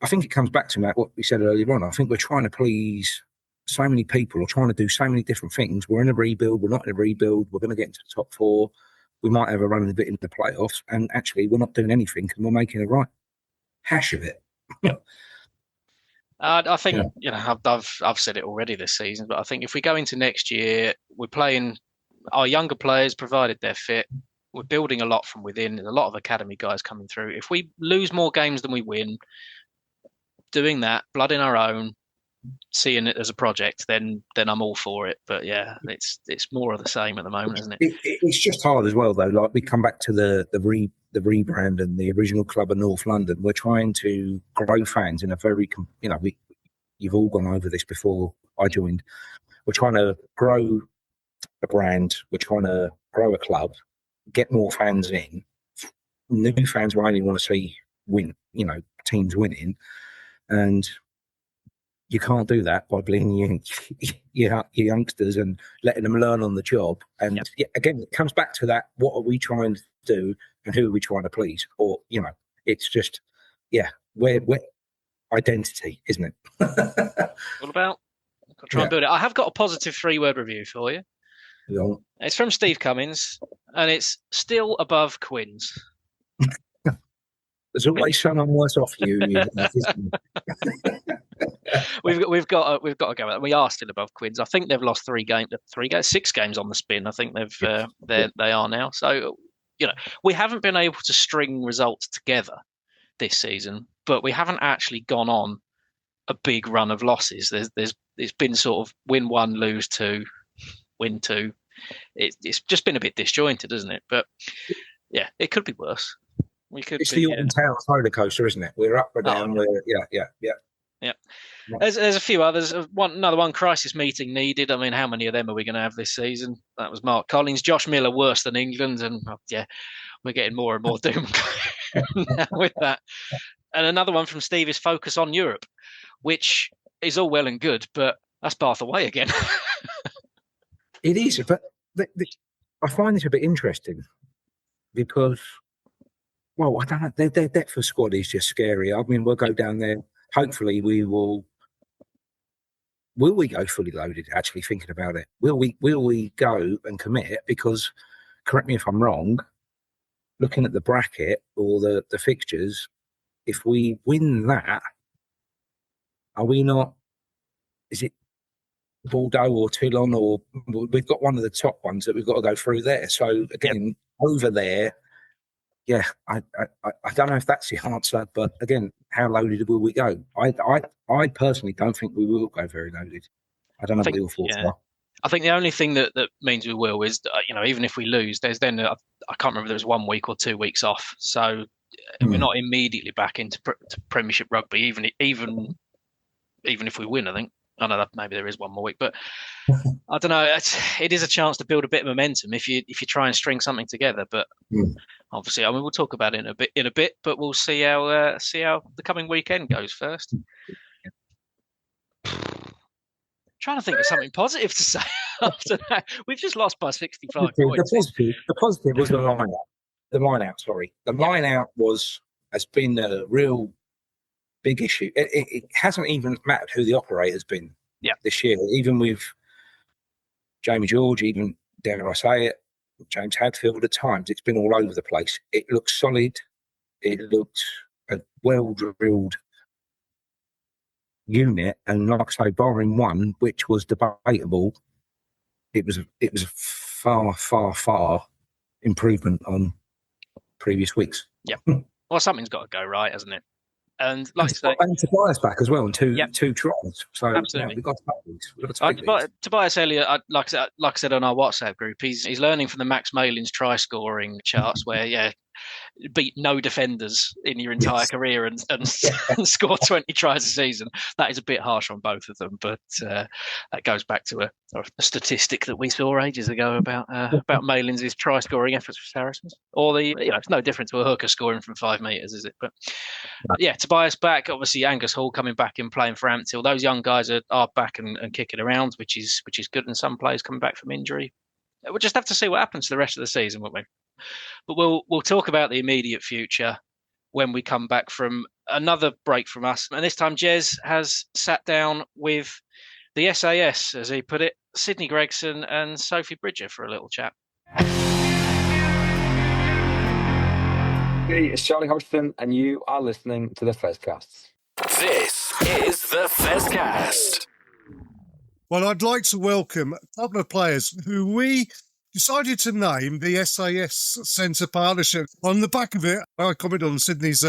D: think it comes back to Matt, what we said earlier on. I think we're trying to please so many people, or trying to do so many different things. We're in a rebuild. We're not in a rebuild. We're going to get into the top 4. We might have a run a bit in the playoffs, and actually we're not doing anything, and we're making a right hash of it.
C: I think I've said it already this season, but I think if we go into next year, we're playing our younger players, provided they're fit. We're building a lot from within. There's a lot of academy guys coming through. If we lose more games than we win, doing that, blood in our own, seeing it as a project, then I'm all for it. But yeah, it's more of the same at the moment, isn't it?
D: It's just hard as well, though. Like, we come back to the rebrand and the original club of North London. We're trying to grow fans in a very, you've all gone over this before I joined. We're trying to grow a brand. We're trying to grow a club, get more fans in. New fans will only want to see teams winning, and you can't do that by bringing your youngsters and letting them learn on the job. And again, it comes back to that: what are we trying to do, and who are we trying to please? Or it's just we're identity, isn't it?
C: All about. I'll try and build it. I have got a positive 3-word review for you.
D: Yeah.
C: It's from Steve Cummins, and it's still above Quins.
D: There's always someone worse off you.
C: We've got to go with that. We are still above Quins. I think they've lost 6 games on the spin. I think they are now. So we haven't been able to string results together this season, but we haven't actually gone on a big run of losses. It's been sort of win 1, lose 2, win 2. It's just been a bit disjointed, isn't it? But yeah, it could be worse.
D: It's the Alton Towers roller coaster, isn't it? We're up and down.
C: Yeah. There's a few others. Another one, crisis meeting needed. I mean, how many of them are we going to have this season? That was Mark Collins. Josh Miller, worse than England. And we're getting more and more doom now with that. And another one from Steve is focus on Europe, which is all well and good, but that's Bath away again.
D: It is, but I find this a bit interesting because, well, I don't know, their depth of squad is just scary. I mean, we'll go down there. Hopefully, we will. Will we go fully loaded? Actually, thinking about it, will we go and commit? Because, correct me if I'm wrong, looking at the bracket or the fixtures, if we win that, are we not? Is it Bordeaux or Toulon, or we've got one of the top ones that we've got to go through there? So again, over there. Yeah, I don't know if that's the answer, but again, how loaded will we go? I personally don't think we will go very loaded. I don't know what your thoughts are.
C: I think the only thing that means we will is, even if we lose, there's then I can't remember, there's 1 week or 2 weeks off, so we're not immediately back into Premiership rugby. Even if we win, I think. I know that maybe there is 1 more week, but I don't know. It is a chance to build a bit of momentum if you try and string something together. But obviously, I mean, we'll talk about it in a bit. But we'll see how the coming weekend goes first. Trying to think of something positive to say after that. We've just lost by 65 points.
D: The positive was the line out. The line out. Sorry, the line out has been a real big issue. It hasn't even mattered who the operator's been this year, even with Jamie George, even, dare I say it, James Hadfield. At times, it's been all over the place. It looked solid. It looked a well-drilled unit, and like I say, barring one, which was debatable, it was a far improvement on previous weeks.
C: Yeah. Well, something's got to go right, hasn't it? And like I say,
D: and Tobias back as well, and two tries. So
C: absolutely,
D: we've got to take these.
C: Tobias Elliott, like I said on our WhatsApp group, he's learning from the Max Malin's try scoring charts, where beat no defenders in your entire career and score 20 tries a season. That is a bit harsh on both of them, but that goes back to a statistic that we saw ages ago about Malin's try scoring efforts for Saracens. Or it's no different to a hooker scoring from 5 metres, is it? But Tobias back. Obviously, Angus Hall coming back and playing for Ampthill. Those young guys are back and kicking around, which is good. And some players coming back from injury. We'll just have to see what happens to the rest of the season, won't we? But we'll talk about the immediate future. when we come back from another break from us. And this time Jez has sat down with the S.A.S, as he put it, Sydney Gregson and Sophie Bridger for a little chat.
J: Hey, it's Charlie Hodgson, and you are listening to the Fezcast.
B: This is the Fezcast.
K: Well, I'd like to welcome a couple of players who we decided to name the S.A.S Centre Partnership. On the back of it, I commented on Sydney's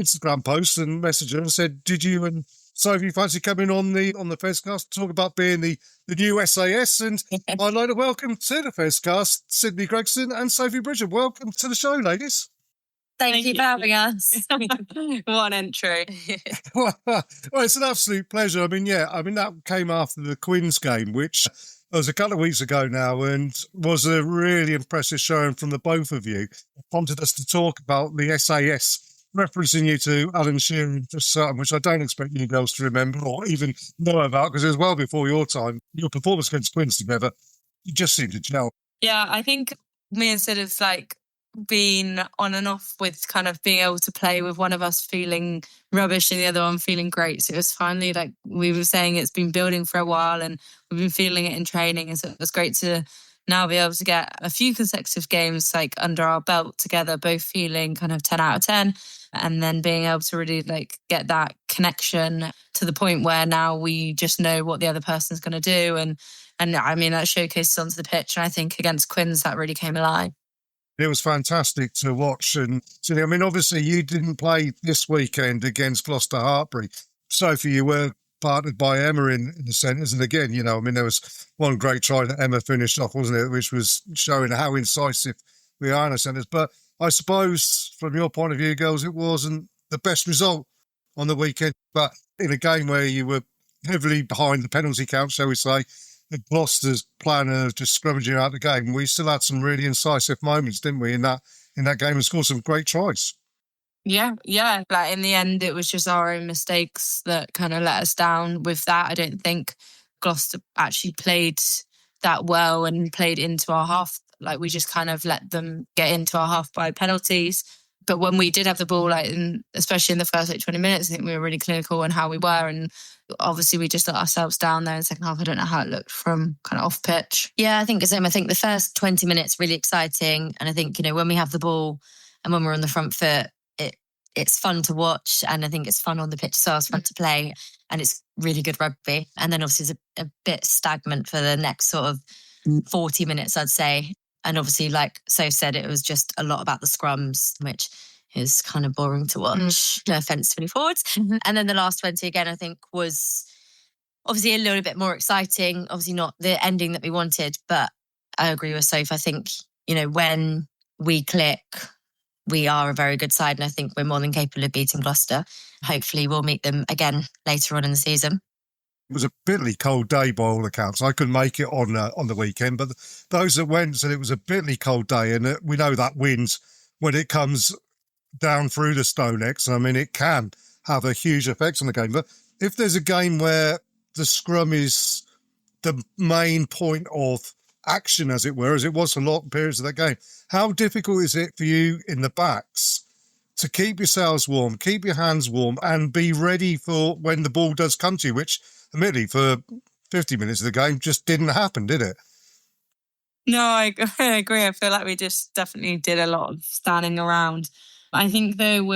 K: Instagram post and messaged her and said, did you and Sophie fancy coming on the Fezcast to talk about being the new S.A.S? And I'd like to welcome to the Fezcast Sydney Gregson and Sophie Bridger. Welcome to the show, ladies.
F: Thank you for having us.
I: What an entry.
K: Well, it's an absolute pleasure. I mean, that came after the Quins game, which was a couple of weeks ago now, and was a really impressive showing from the both of you. It prompted us to talk about the S.A.S, referencing you to Alan Shearer and Just Sutton, which I don't expect you girls to remember or even know about, because it was well before your time. Your performance against Quins together, you just seemed to gel.
I: Yeah, I think me and Sid have been on and off with kind of being able to play with one of us feeling rubbish and the other one feeling great. So it was finally, like we were saying, it's been building for a while and we've been feeling it in training. And so it was great to now be able to get a few consecutive games under our belt together, both feeling kind of 10 out of 10, and then being able to really get that connection to the point where now we just know what the other person's going to do. And I mean, that showcases onto the pitch. And I think against Quins, that really came alive.
K: It was fantastic to watch. And I mean, obviously, you didn't play this weekend against Gloucester Hartpury. Sophie, you were partnered by Emma in the centres. And again, there was one great try that Emma finished off, wasn't it, which was showing how incisive we are in the centres. But I suppose, from your point of view, girls, it wasn't the best result on the weekend. But in a game where you were heavily behind the penalty count, shall we say, Gloucester's plan of just scrummaging out the game, we still had some really incisive moments, didn't we, in that game, and scored some great tries.
I: Yeah. In the end, it was just our own mistakes that kind of let us down with that. I don't think Gloucester actually played that well and played into our half. We just kind of let them get into our half by penalties. But when we did have the ball, especially in the first 20 minutes, I think we were really clinical in how we were. And obviously we just let ourselves down there in the second half. I don't know how it looked from kind of off pitch.
L: Yeah, I think the same. I think the first 20 minutes really exciting. And I think, when we have the ball and when we're on the front foot, it's fun to watch. And I think it's fun on the pitch as well. It's fun to play. And it's really good rugby. And then obviously it's a bit stagnant for the next sort of 40 minutes, I'd say. And obviously, like Soph said, it was just a lot about the scrums, which is kind of boring to watch. No offence to any forwards. And then the last 20 again, I think, was obviously a little bit more exciting. Obviously not the ending that we wanted, but I agree with Soph. I think, when we click, we are a very good side, and I think we're more than capable of beating Gloucester. Hopefully we'll meet them again later on in the season.
K: It was a bitterly cold day by all accounts. I couldn't make it on the weekend, but those that went said it was a bitterly cold day, and we know that wind, when it comes down through the Stonex, I mean, it can have a huge effect on the game. But if there's a game where the scrum is the main point of action, as it were, as it was for long periods of that game, how difficult is it for you in the backs to keep yourselves warm, keep your hands warm, and be ready for when the ball does come to you, which admittedly for 50 minutes of the game just didn't happen, did it?
I: No, I agree. I feel like we just definitely did a lot of standing around. I think though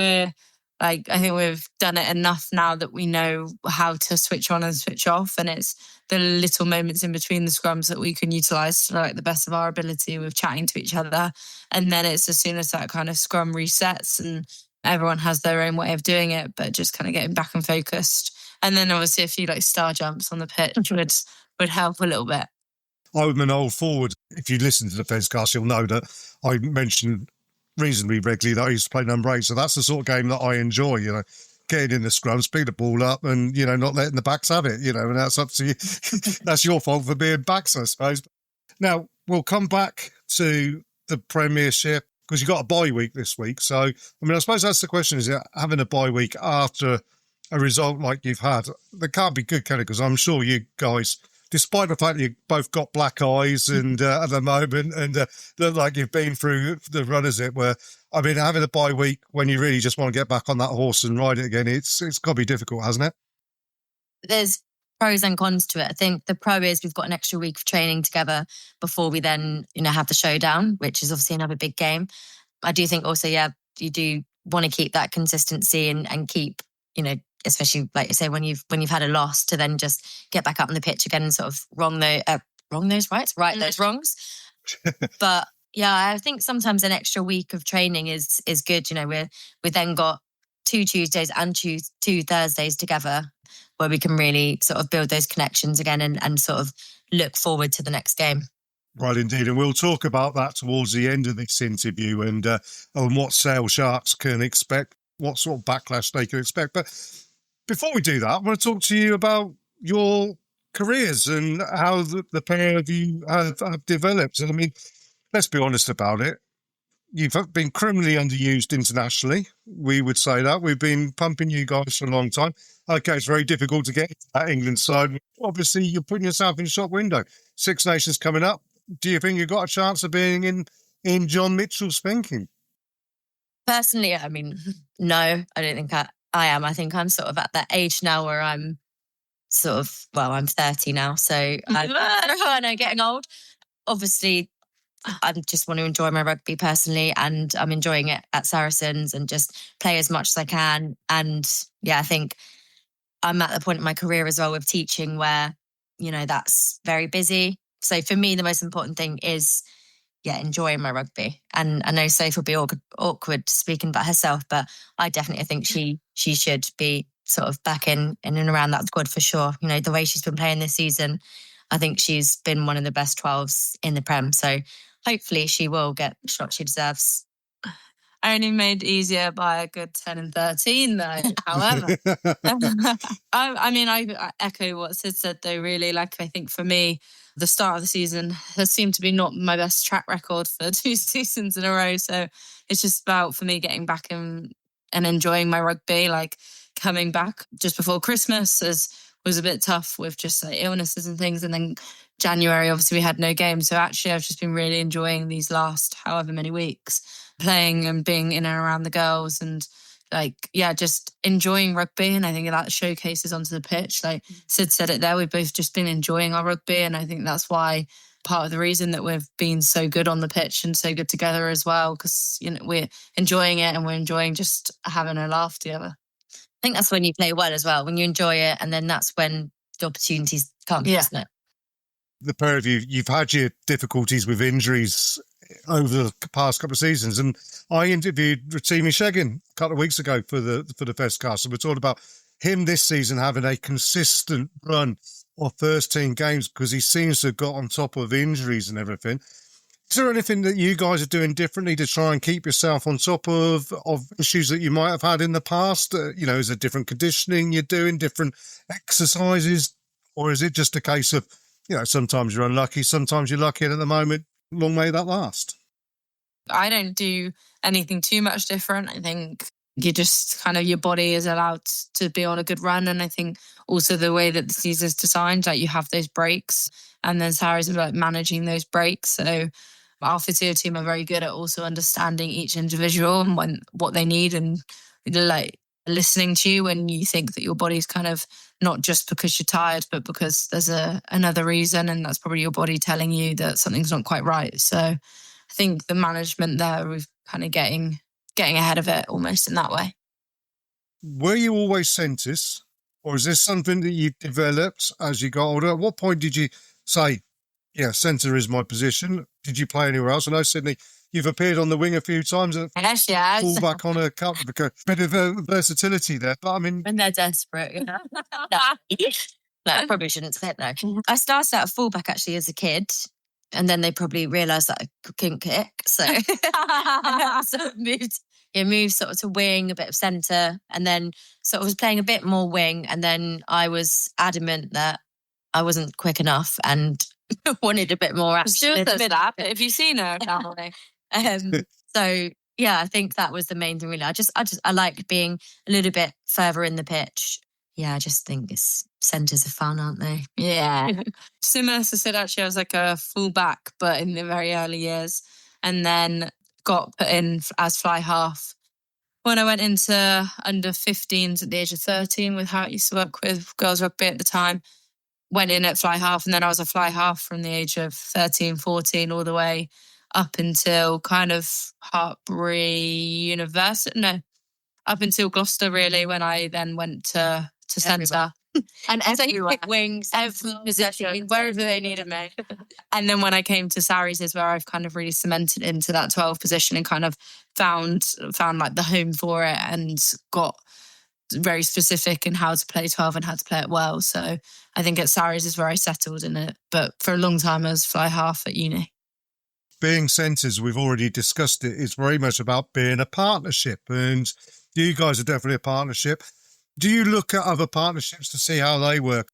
I: I think we've done it enough now that we know how to switch on and switch off, and it's the little moments in between the scrums that we can utilise to the best of our ability with chatting to each other. And then it's as soon as that kind of scrum resets and everyone has their own way of doing it, but just kind of getting back and focused. And then obviously a few star jumps on the pitch would help a little bit.
K: I'm an old forward. If you listen to the Fezcast, you'll know that I mentioned reasonably regularly that I used to play number 8. So that's the sort of game that I enjoy, getting in the scrums, pick the ball up and, not letting the backs have it, and that's up to you. That's your fault for being backs, I suppose. Now, we'll come back to the Premiership because you've got a bye week this week. So, I suppose that's the question, is it having a bye week after a result like you've had? That can't be good, can it? Because I'm sure you guys despite the fact you've both got black eyes and at the moment, and look like you've been through the run, as it were. I mean, having a bye week when you really just want to get back on that horse and ride it again, it's got to be difficult, hasn't it?
L: There's pros and cons to it. I think the pro is we've got an extra week of training together before we then, have the showdown, which is obviously another big game. I do think also, you do want to keep that consistency and keep, especially like you say, when you've had a loss, to then just get back up on the pitch again and sort of right those wrongs. But yeah, I think sometimes an extra week of training is good. We then got 2 Tuesdays and 2 Thursdays together where we can really sort of build those connections again and sort of look forward to the next game.
K: Right, indeed. And we'll talk about that towards the end of this interview and what Sale Sharks can expect, what sort of backlash they can expect. But before we do that, I want to talk to you about your careers and how the pair of you have developed. And I mean, let's be honest about it. You've been criminally underused internationally. We would say that. We've been pumping you guys for a long time. Okay, it's very difficult to get into that England side. Obviously, you're putting yourself in the shop window. Six Nations coming up. Do you think you've got a chance of being in John Mitchell's thinking?
L: Personally, I mean, no, I don't think I am. I think I'm sort of at that age now where I'm sort of, I'm 30 now. So I know, getting old. Obviously, I just want to enjoy my rugby personally, and I'm enjoying it at Saracens and just play as much as I can. And yeah, I think I'm at the point in my career as well with teaching where, that's very busy. So for me, the most important thing is, enjoying my rugby. And I know Sophie will be awkward speaking about herself, but I definitely think she should be sort of back in and around that squad for sure. The way she's been playing this season, I think she's been one of the best 12s in the Prem. So hopefully she will get the shot she deserves.
I: Only made easier by a good 10 and 13, though, however. I echo what Sid said, though, really. Like, I think for me, the start of the season has seemed to be not my best track record for 2 seasons in a row. So it's just about, for me, getting back and enjoying my rugby. Like, coming back just before Christmas was a bit tough with just like illnesses and things. And then January, obviously, we had no games. So actually, I've just been really enjoying these last however many weeks, playing and being in and around the girls and just enjoying rugby. And I think that showcases onto the pitch. Like Sid said it there, we've both just been enjoying our rugby. And I think that's why part of the reason that we've been so good on the pitch and so good together as well, because we're enjoying it and we're enjoying just having a laugh together.
L: I think that's when you play well as well, when you enjoy it, and then that's when the opportunities come, isn't it?
K: The pair of you, you've had your difficulties with injuries over the past couple of seasons, and I interviewed Rotimi Sheggin a couple of weeks ago for the Fezcast, and we're talking about him this season having a consistent run of first team games because he seems to have got on top of injuries and everything. Is there anything that you guys are doing differently to try and keep yourself on top of issues that you might have had in the past? Is there different conditioning you're doing, different exercises, or is it just a case of, sometimes you're unlucky, sometimes you're lucky, and at the moment, long may that last?
I: I don't do anything too much different. I think you just your body is allowed to be on a good run. And I think also the way that the season's designed, you have those breaks, and then Sarah's about managing those breaks. So our physio team are very good at also understanding each individual and what they need, and listening to you when you think that your body's not just because you're tired, but because there's another reason, and that's probably your body telling you that something's not quite right. So I think the management there, we've getting ahead of it almost in that way.
K: Were you always centres, or is this something that you developed as you got older? At what point did you say, centre is my position? Did you play anywhere else? I know, Sydney, you've appeared on the wing a few times.
L: Yes.
K: Fullback on a couple, bit of versatility there. But I mean,
L: when they're desperate, No, I probably shouldn't say it. No, I started out at fullback actually as a kid, and then they probably realised that I couldn't kick, so moved sort of to wing, a bit of centre, and then sort of was playing a bit more wing, and then I was adamant that I wasn't quick enough and wanted a bit more action.
I: Still does that, but have you seen her, Emily?
L: So yeah, I think that was the main thing really. I like being a little bit further in the pitch. Yeah, I just think it's centres are fun, aren't they?
I: Yeah. Similar to Sid, actually, I was like a full-back, but in the very early years. And then got put in as fly half when I went into under 15s at the age of 13 with how I used to work with girls rugby at the time. Went in at fly half, and then I was a fly half from the age of 13, 14 all the way up until kind of Hartbury University. No, up until Gloucester, really, when I then went to centre.
L: And everywhere.
I: Wings, every position, wherever they needed me. And then when I came to Sarries is where I've kind of really cemented into that 12 position and kind of found like the home for it and got very specific in how to play 12 and how to play it well. So I think at Sarries is where I settled in it. But for a long time I was fly half at uni.
K: Being centres, we've already discussed it, is very much about being a partnership. And you guys are definitely a partnership. Do you look at other partnerships to see how they work?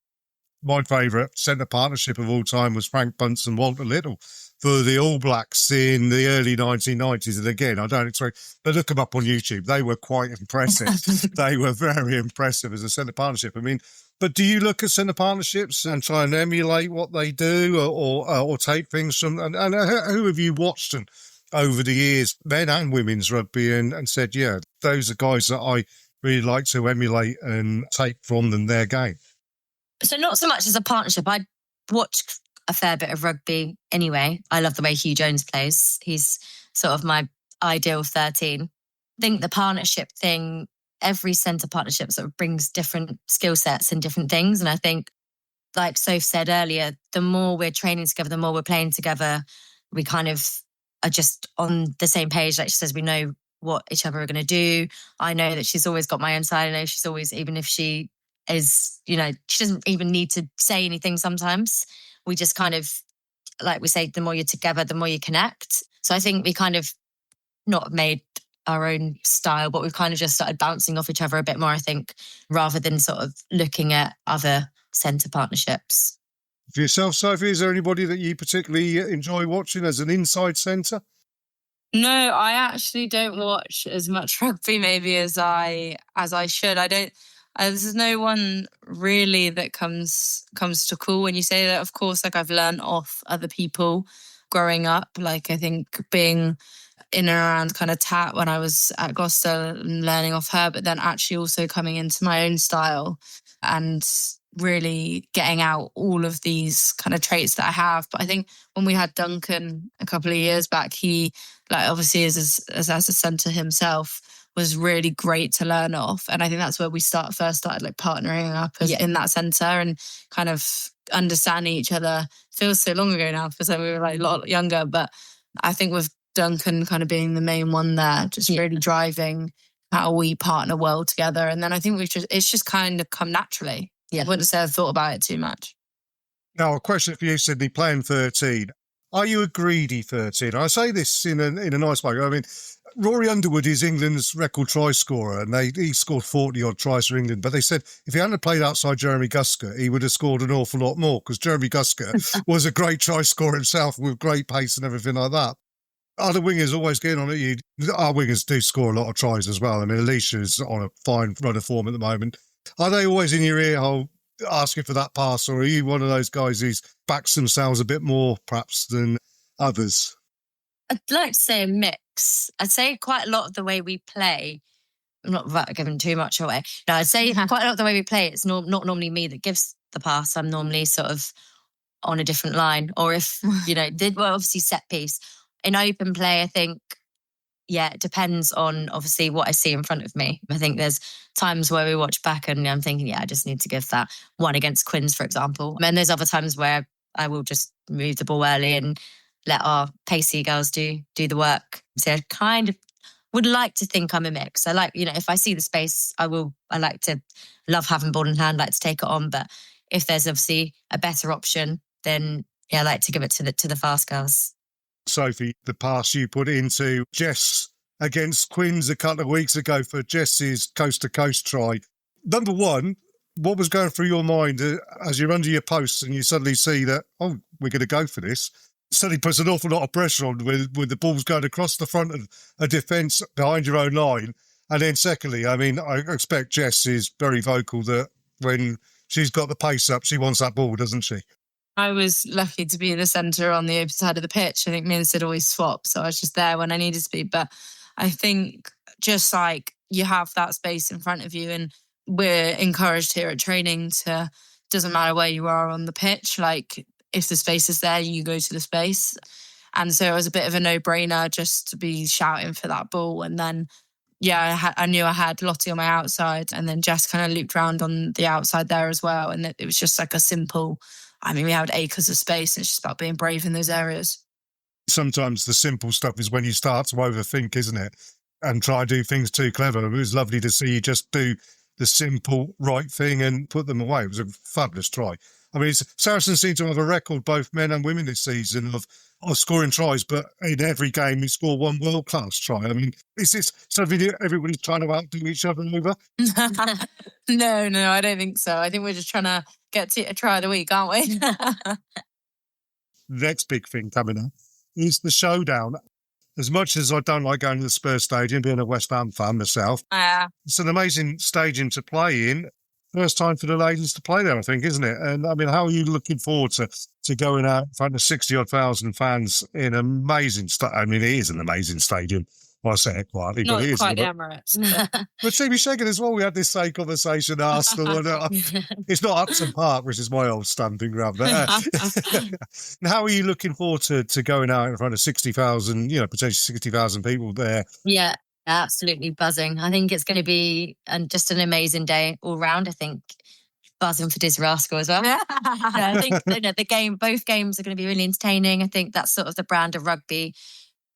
K: My favourite centre partnership of all time was Frank Bunce and Walter Little for the All Blacks in the early 1990s. And again, I don't expect, but look them up on YouTube. They were quite impressive. They were very impressive as a centre partnership. I mean, but do you look at centre partnerships and try and emulate what they do or take things from, and who have you watched and over the years, men and women's rugby, and said, yeah, those are guys that I really like to emulate and take from them their game?
L: So not so much as a partnership. I watched a fair bit of rugby anyway. I love the way Hugh Jones plays. He's sort of my ideal 13. I think the partnership thing, every centre partnership sort of brings different skill sets and different things. And I think, like Soph said earlier, the more we're training together, the more we're playing together, we kind of are just on the same page. Like she says, we know what each other are going to do. I know that she's always got my own side. I know she's always, even if she is, she doesn't even need to say anything sometimes. We just kind of, like we say, the more you're together, the more you connect. So I think we kind of not made our own style, but we've kind of just started bouncing off each other a bit more, I think, rather than sort of looking at other centre partnerships.
K: For yourself, Sophie, is there anybody that you particularly enjoy watching as an inside centre?
I: No, I actually don't watch as much rugby maybe as I should. I don't. There's no one really that comes to call when you say that. Of course, like I've learned off other people growing up. Like I think being in and around kind of Tat when I was at Gloucester and learning off her, but then actually also coming into my own style and really getting out all of these kind of traits that I have. But I think when we had Duncan a couple of years back, he, like obviously as a centre himself, was really great to learn off. And I think that's where we first started like partnering up in that centre and kind of understanding each other. Feels so long ago now because we were like a lot younger, but I think with Duncan kind of being the main one there, just really driving how we partner well together. And then I think it's just kind of come naturally. Yeah. I wouldn't say I've thought about it too much.
K: Now, a question for you, Sydney, playing 13. Are you a greedy 13? I say this in a nice way. I mean, Rory Underwood is England's record try scorer, and he scored 40-odd tries for England. But they said if he hadn't played outside Jeremy Gusker, he would have scored an awful lot more, because Jeremy Gusker was a great try scorer himself with great pace and everything like that. Other wingers always getting on at you. Our wingers do score a lot of tries as well. I mean, Alicia's on a fine run of form at the moment. Are they always in your ear hole asking for that pass, or are you one of those guys who backs themselves a bit more, perhaps, than others?
L: I'd like to say a mix. I'd say quite a lot of the way we play, not without giving too much away, no, I'd say quite a lot of the way we play, it's not normally me that gives the pass. I'm normally sort of on a different line. Or if, obviously set piece. In open play, I think, it depends on obviously what I see in front of me. I think there's times where we watch back and I'm thinking, I just need to give that one against Quins, for example. And then there's other times where I will just move the ball early and let our pacey girls do the work. So I kind of would like to think I'm a mix. I like, if I see the space, I like to love having ball in hand, like to take it on. But if there's obviously a better option, then I like to give it to the fast girls.
K: Sophie, the pass you put into Jess against Quins a couple of weeks ago for Jess's coast-to-coast try. Number one, what was going through your mind as you're under your posts and you suddenly see that, we're going to go for this? Suddenly puts an awful lot of pressure on with the balls going across the front of a defence behind your own line. And then secondly, I mean, I expect Jess is very vocal that when she's got the pace up. She wants that ball, doesn't she?
I: I was lucky to be in the centre on the open side of the pitch. I think me and Sid always swap, so I was just there when I needed to be. But I think just like you have that space in front of you, and we're encouraged here at training to, doesn't matter where you are on the pitch, like if the space is there, you go to the space. And so it was a bit of a no-brainer just to be shouting for that ball. And then, yeah, I knew I had Lottie on my outside, and then Jess kind of looped round on the outside there as well. And it was just like a simple, I mean, we had acres of space, and it's just about being brave in those areas.
K: Sometimes the simple stuff is when you start to overthink, isn't it? And try to do things too clever. It was lovely to see you just do the simple right thing and put them away. It was a fabulous try. I mean, Saracens seem to have a record, both men and women this season, of scoring tries, but in every game we score one world-class try. I mean, is this something everybody's trying to outdo each other over?
I: No, I don't think so. I think we're just trying to get to a try of the week, aren't we?
K: Next big thing coming up is the Showdown. As much as I don't like going to the Spurs Stadium, being a West Ham fan myself, it's an amazing stadium to play in. First time for the ladies to play there, I think, isn't it? And I mean, how are you looking forward to going out in front of 60-odd thousand fans in an amazing stadium? I mean, it is an amazing stadium. Well, I say it quietly, but it is.
I: Not quite the Emirates.
K: But Stevie Shagan as well, we had this same conversation, Arsenal. It's not Upton Park, which is my old stamping ground. But how are you looking forward to going out in front of 60,000, potentially 60,000 people there?
L: Yeah, absolutely buzzing. I think it's going to be just an amazing day all round. I think buzzing for Diz Rascal as well. I think both games are going to be really entertaining. I think that's sort of the brand of rugby.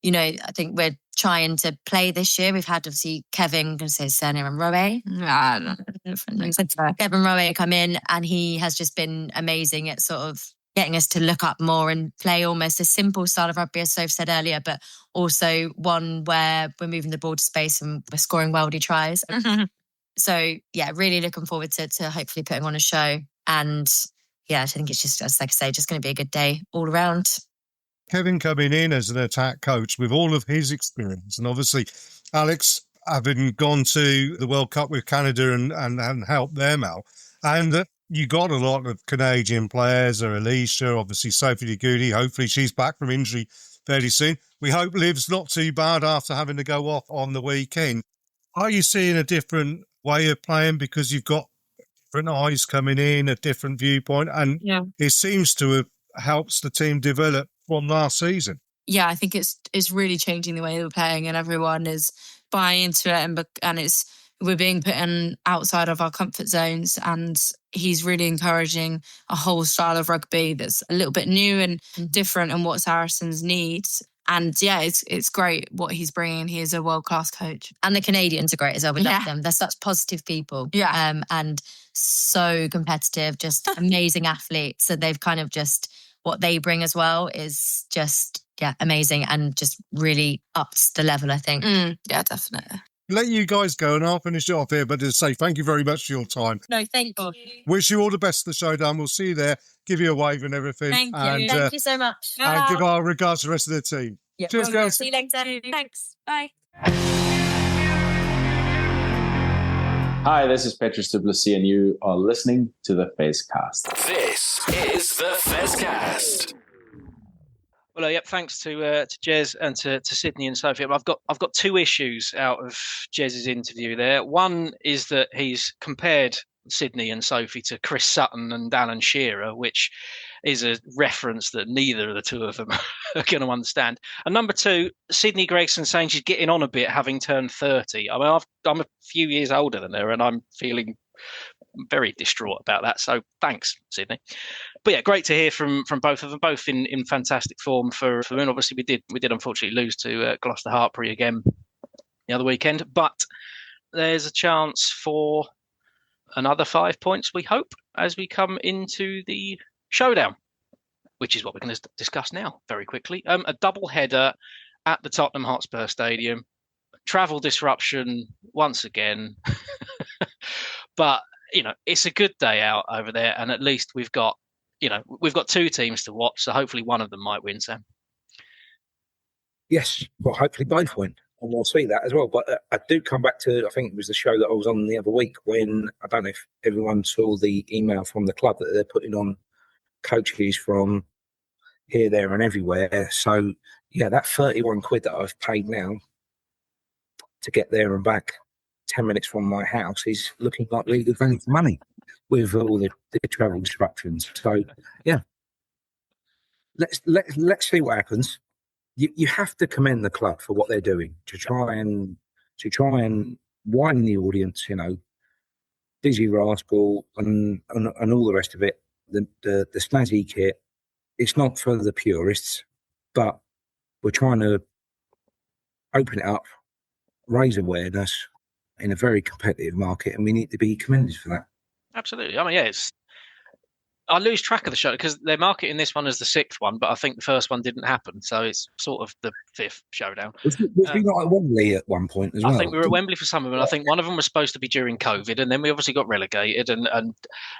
L: I think we're trying to play this year. We've had, obviously, Kevin, I'm going to say his surname, and Rowe. Kevin Rowe come in, and he has just been amazing at sort of getting us to look up more and play almost a simple style of rugby, as Sophie said earlier, but also one where we're moving the ball to space and we're scoring worldy tries. So, yeah, really looking forward to hopefully putting on a show. And, yeah, I think it's just, as like I say, just going to be a good day all around.
K: Kevin coming in as an attack coach with all of his experience. And obviously, Alex, having gone to the World Cup with Canada and helped them out. And you got a lot of Canadian players, Alicia, obviously Sophie de Goody. Hopefully she's back from injury fairly soon. We hope Liv's not too bad after having to go off on the weekend. Are you seeing a different way of playing because you've got different eyes coming in, a different viewpoint? And it seems to have helps the team develop from last season.
I: Yeah, I think it's really changing the way we're playing, and everyone is buying into it, and we're being put in outside of our comfort zones, and he's really encouraging a whole style of rugby that's a little bit new and different and what Saracens need. And yeah, it's great what he's bringing. He is a world-class coach.
L: And the Canadians are great as well. We love them. They're such positive people.
I: Yeah.
L: And so competitive, just amazing athletes. So they've kind of just, what they bring as well is just, amazing and just really upped the level, I think.
I: Yeah, definitely.
K: Let you guys go, and I'll finish it off here, but to say thank you very much for your time.
L: No, thank you.
K: Wish you all the best at the Showdown. We'll see you there. Give you a wave and everything.
L: Thank you. Thank you so much.
K: And give our regards to the rest of the team.
L: Yeah,
K: cheers, guys.
L: See you later. Thanks. Bye.
J: Hi, this is Petrus Duplessis, and you are listening to the S.A.S Cast.
B: This is the S.A.S Cast.
C: Well, thanks to Jez and to Sydney and Sophie. I've got two issues out of Jez's interview there. One is that he's compared Sydney and Sophie to Chris Sutton and Alan Shearer, which is a reference that neither of the two of them are going to understand. And number two, Sydney Gregson saying she's getting on a bit having turned 30. I mean, I'm a few years older than her, and I'm feeling very distraught about that. So thanks, Sydney. But yeah, great to hear from both of them, both in fantastic form for women. Obviously, we did unfortunately lose to Gloucester Hartpury again the other weekend, but there's a chance for another 5 points, we hope, as we come into the Showdown, which is what we're going to discuss now very quickly. A double header at the Tottenham Hotspur Stadium. Travel disruption once again. But, it's a good day out over there, and at least we've got two teams to watch, so hopefully one of them might win, Sam.
D: Yes, well, hopefully both win. and we'll see that as well. But I do come back to, I think it was the show that I was on the other week when, I don't know if everyone saw the email from the club that they're putting on coaches from here, there and everywhere. So, yeah, that 31 quid that I've paid now to get there and back 10 minutes from my house is looking like really good value for money with all the travel disruptions. So, yeah, let's see what happens. You have to commend the club for what they're doing to try and widen the audience. You know, Dizzy Rascal and all the rest of it. The snazzy kit. It's not for the purists, but we're trying to open it up, raise awareness in a very competitive market, and we need to be commended for that.
C: Absolutely. I mean, yeah, I lose track of the show because they're marketing this one as the 6th one, but I think the first one didn't happen, so it's sort of the 5th showdown.
D: Was we not at Wembley at one point as well?
C: I think we were at Wembley for some of them. I think one of them was supposed to be during COVID, and then we obviously got relegated, and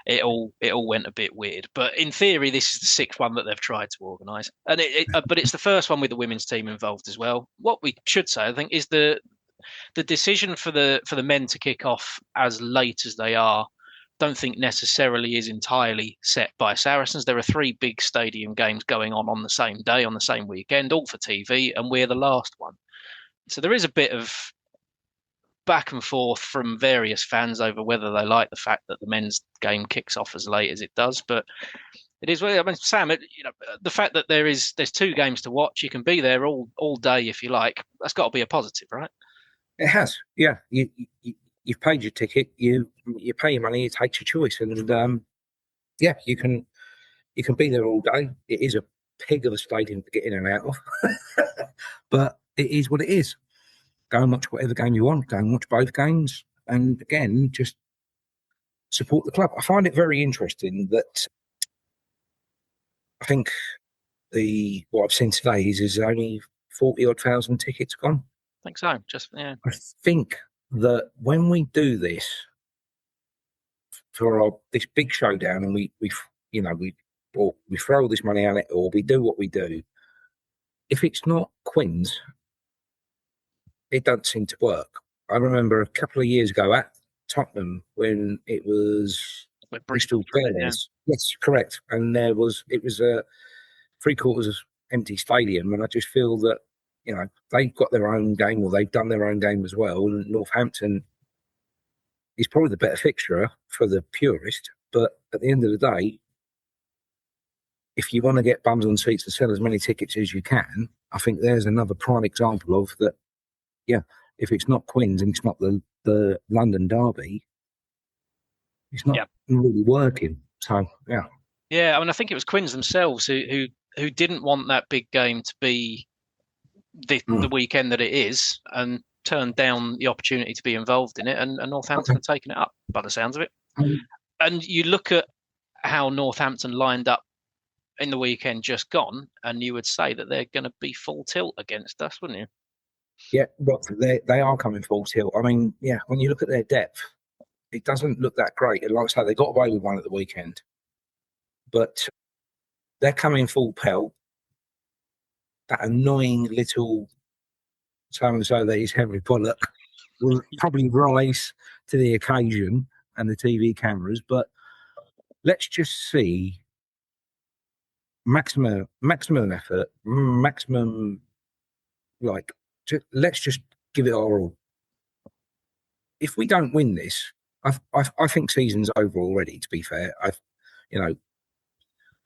C: it all went a bit weird. But in theory, this is the 6th one that they've tried to organise, and but it's the first one with the women's team involved as well. What we should say, I think, is the decision for the men to kick off as late as they are. Don't think necessarily is entirely set by Saracens. There are 3 big stadium games going on the same day, on the same weekend, all for TV, and we're the last one. So there is a bit of back and forth from various fans over whether they like the fact that the men's game kicks off as late as it does. But it is. I mean, Sam, the fact that there's 2 games to watch, you can be there all day if you like. That's got to be a positive, right?
D: It has, yeah. You've paid your ticket, you pay your money, you take your choice, and yeah, you can be there all day. It is a pig of a stadium to get in and out of, but it is what it is. Go and watch whatever game you want. Go and watch both games, and again, just support the club. I find it very interesting that I think what I've seen today is only 40-odd thousand tickets gone.
C: I think so. Yeah.
D: I think that when we do this for this big showdown, and we throw all this money at it, or we do what we do, if it's not Quins, it doesn't seem to work. I remember a couple of years ago at Tottenham when it was Bristol Bears. Yeah. Yes, correct. And it was a 3/4 empty stadium, and I just feel that, you know, they've got their own game, or they've done their own game as well. And Northampton is probably the better fixture for the purist. But at the end of the day, if you want to get bums on seats and sell as many tickets as you can, I think there's another prime example of that. Yeah, if it's not Quins and it's not the London derby, it's not really working. So, yeah.
C: Yeah, I mean, I think it was Quins themselves who didn't want that big game to be the weekend that it is, and turned down the opportunity to be involved in it, and Northampton have taken it up by the sounds of it. And you look at how Northampton lined up in the weekend just gone, and you would say that they're going to be full tilt against us, wouldn't you?
D: Yeah, but they are coming full tilt. I mean, yeah, when you look at their depth, it doesn't look that great. And like I say, they got away with one at the weekend, but they're coming full pelt. That annoying little so-and-so that is Henry Pollock will probably rise to the occasion, and the TV cameras. But let's just see maximum effort, let's just give it our all. If we don't win this, I think season's over already, to be fair. The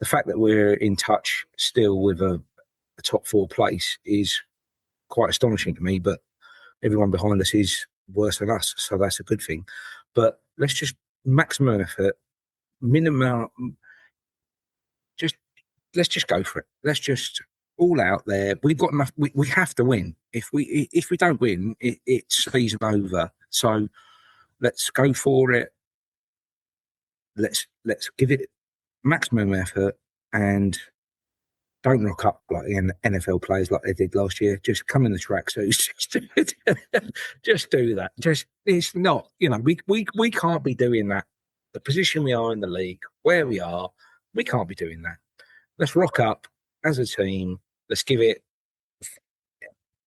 D: fact that we're in touch still with a top 4 place is quite astonishing to me, but everyone behind us is worse than us, so that's a good thing. But let's just maximum effort, minimum, let's just go for it. Let's just all out there. We've got enough. We have to win. If we don't win, it's season over. So let's go for it. Let's give it maximum effort, and don't rock up like the NFL players like they did last year. Just come in the tracksuits. Just do that. It's not. We can't be doing that. The position we are in the league, where we are, we can't be doing that. Let's rock up as a team. Let's give it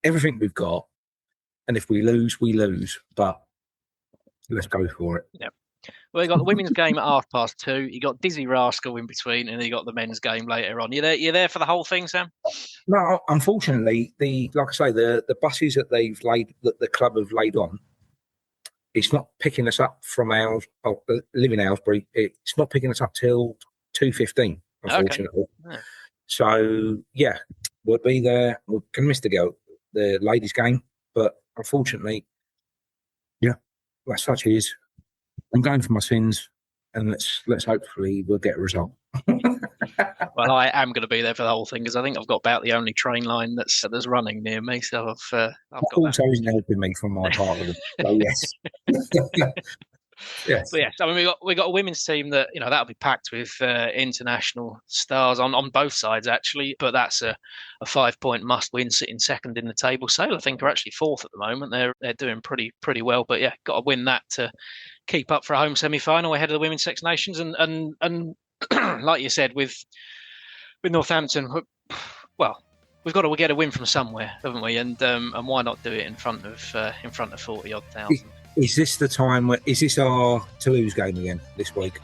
D: everything we've got, And if we lose, we lose. But let's go for it.
C: Yeah. Well, you got the women's game at 2:30. You got Dizzy Rascal in between, and you got the men's game later on. You there for the whole thing, Sam?
D: No, unfortunately, like I say, the buses that the club have laid on, it's not picking us up from live in Aylesbury. It's not picking us up till 2:15, unfortunately. Okay. Yeah. So yeah, we'll be there. We're gonna miss the ladies' game, but unfortunately, yeah, that's such it is. I'm going for my sins, and let's hopefully we'll get a result.
C: Well, I am going to be there for the whole thing because I think I've got about the only train line that's running near me. So I've got
D: also isn't helping me from my part of it. So yes. Yes.
C: But yes, I mean we got a women's team that that'll be packed with international stars on both sides actually. But that's a 5-point must win, sitting second in the table. Sale I think are actually fourth at the moment. They're doing pretty well. But yeah, got to win that to keep up for a home semi-final ahead of the Women's Six Nations. And like you said with Northampton, well, we've got to get a win from somewhere, haven't we? And why not do it in front of 40-odd thousand?
D: Is this the time is this our Toulouse game again this week,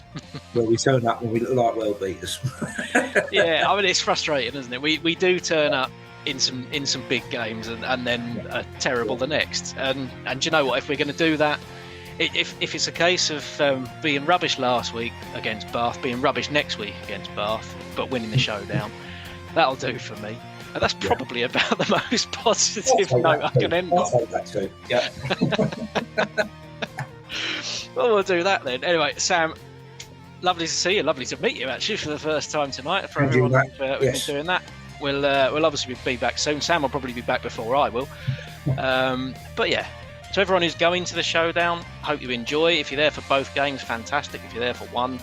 D: where we turn up and we look like world beaters?
C: Yeah, I mean it's frustrating, isn't it? We do turn up in some big games and then are terrible the next. And you know what? If we're going to do that, if it's a case of being rubbish last week against Bath, being rubbish next week against Bath, but winning the showdown, that'll do for me. And that's probably about the most positive note I can end on.
D: I'll take that too. Yeah.
C: Well, we'll do that then. Anyway, Sam, lovely to see you. Lovely to meet you actually for the first time tonight. For everyone who's been doing that, we'll obviously be back soon. Sam will probably be back before I will. But yeah. To everyone who's going to the showdown, hope you enjoy. If you're there for both games, fantastic. If you're there for one,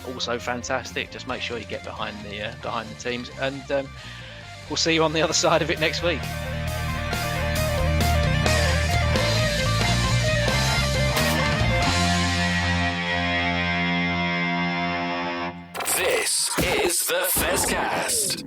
C: also fantastic. Just make sure you get behind the teams, and we'll see you on the other side of it next week.
B: This is the S.A.S.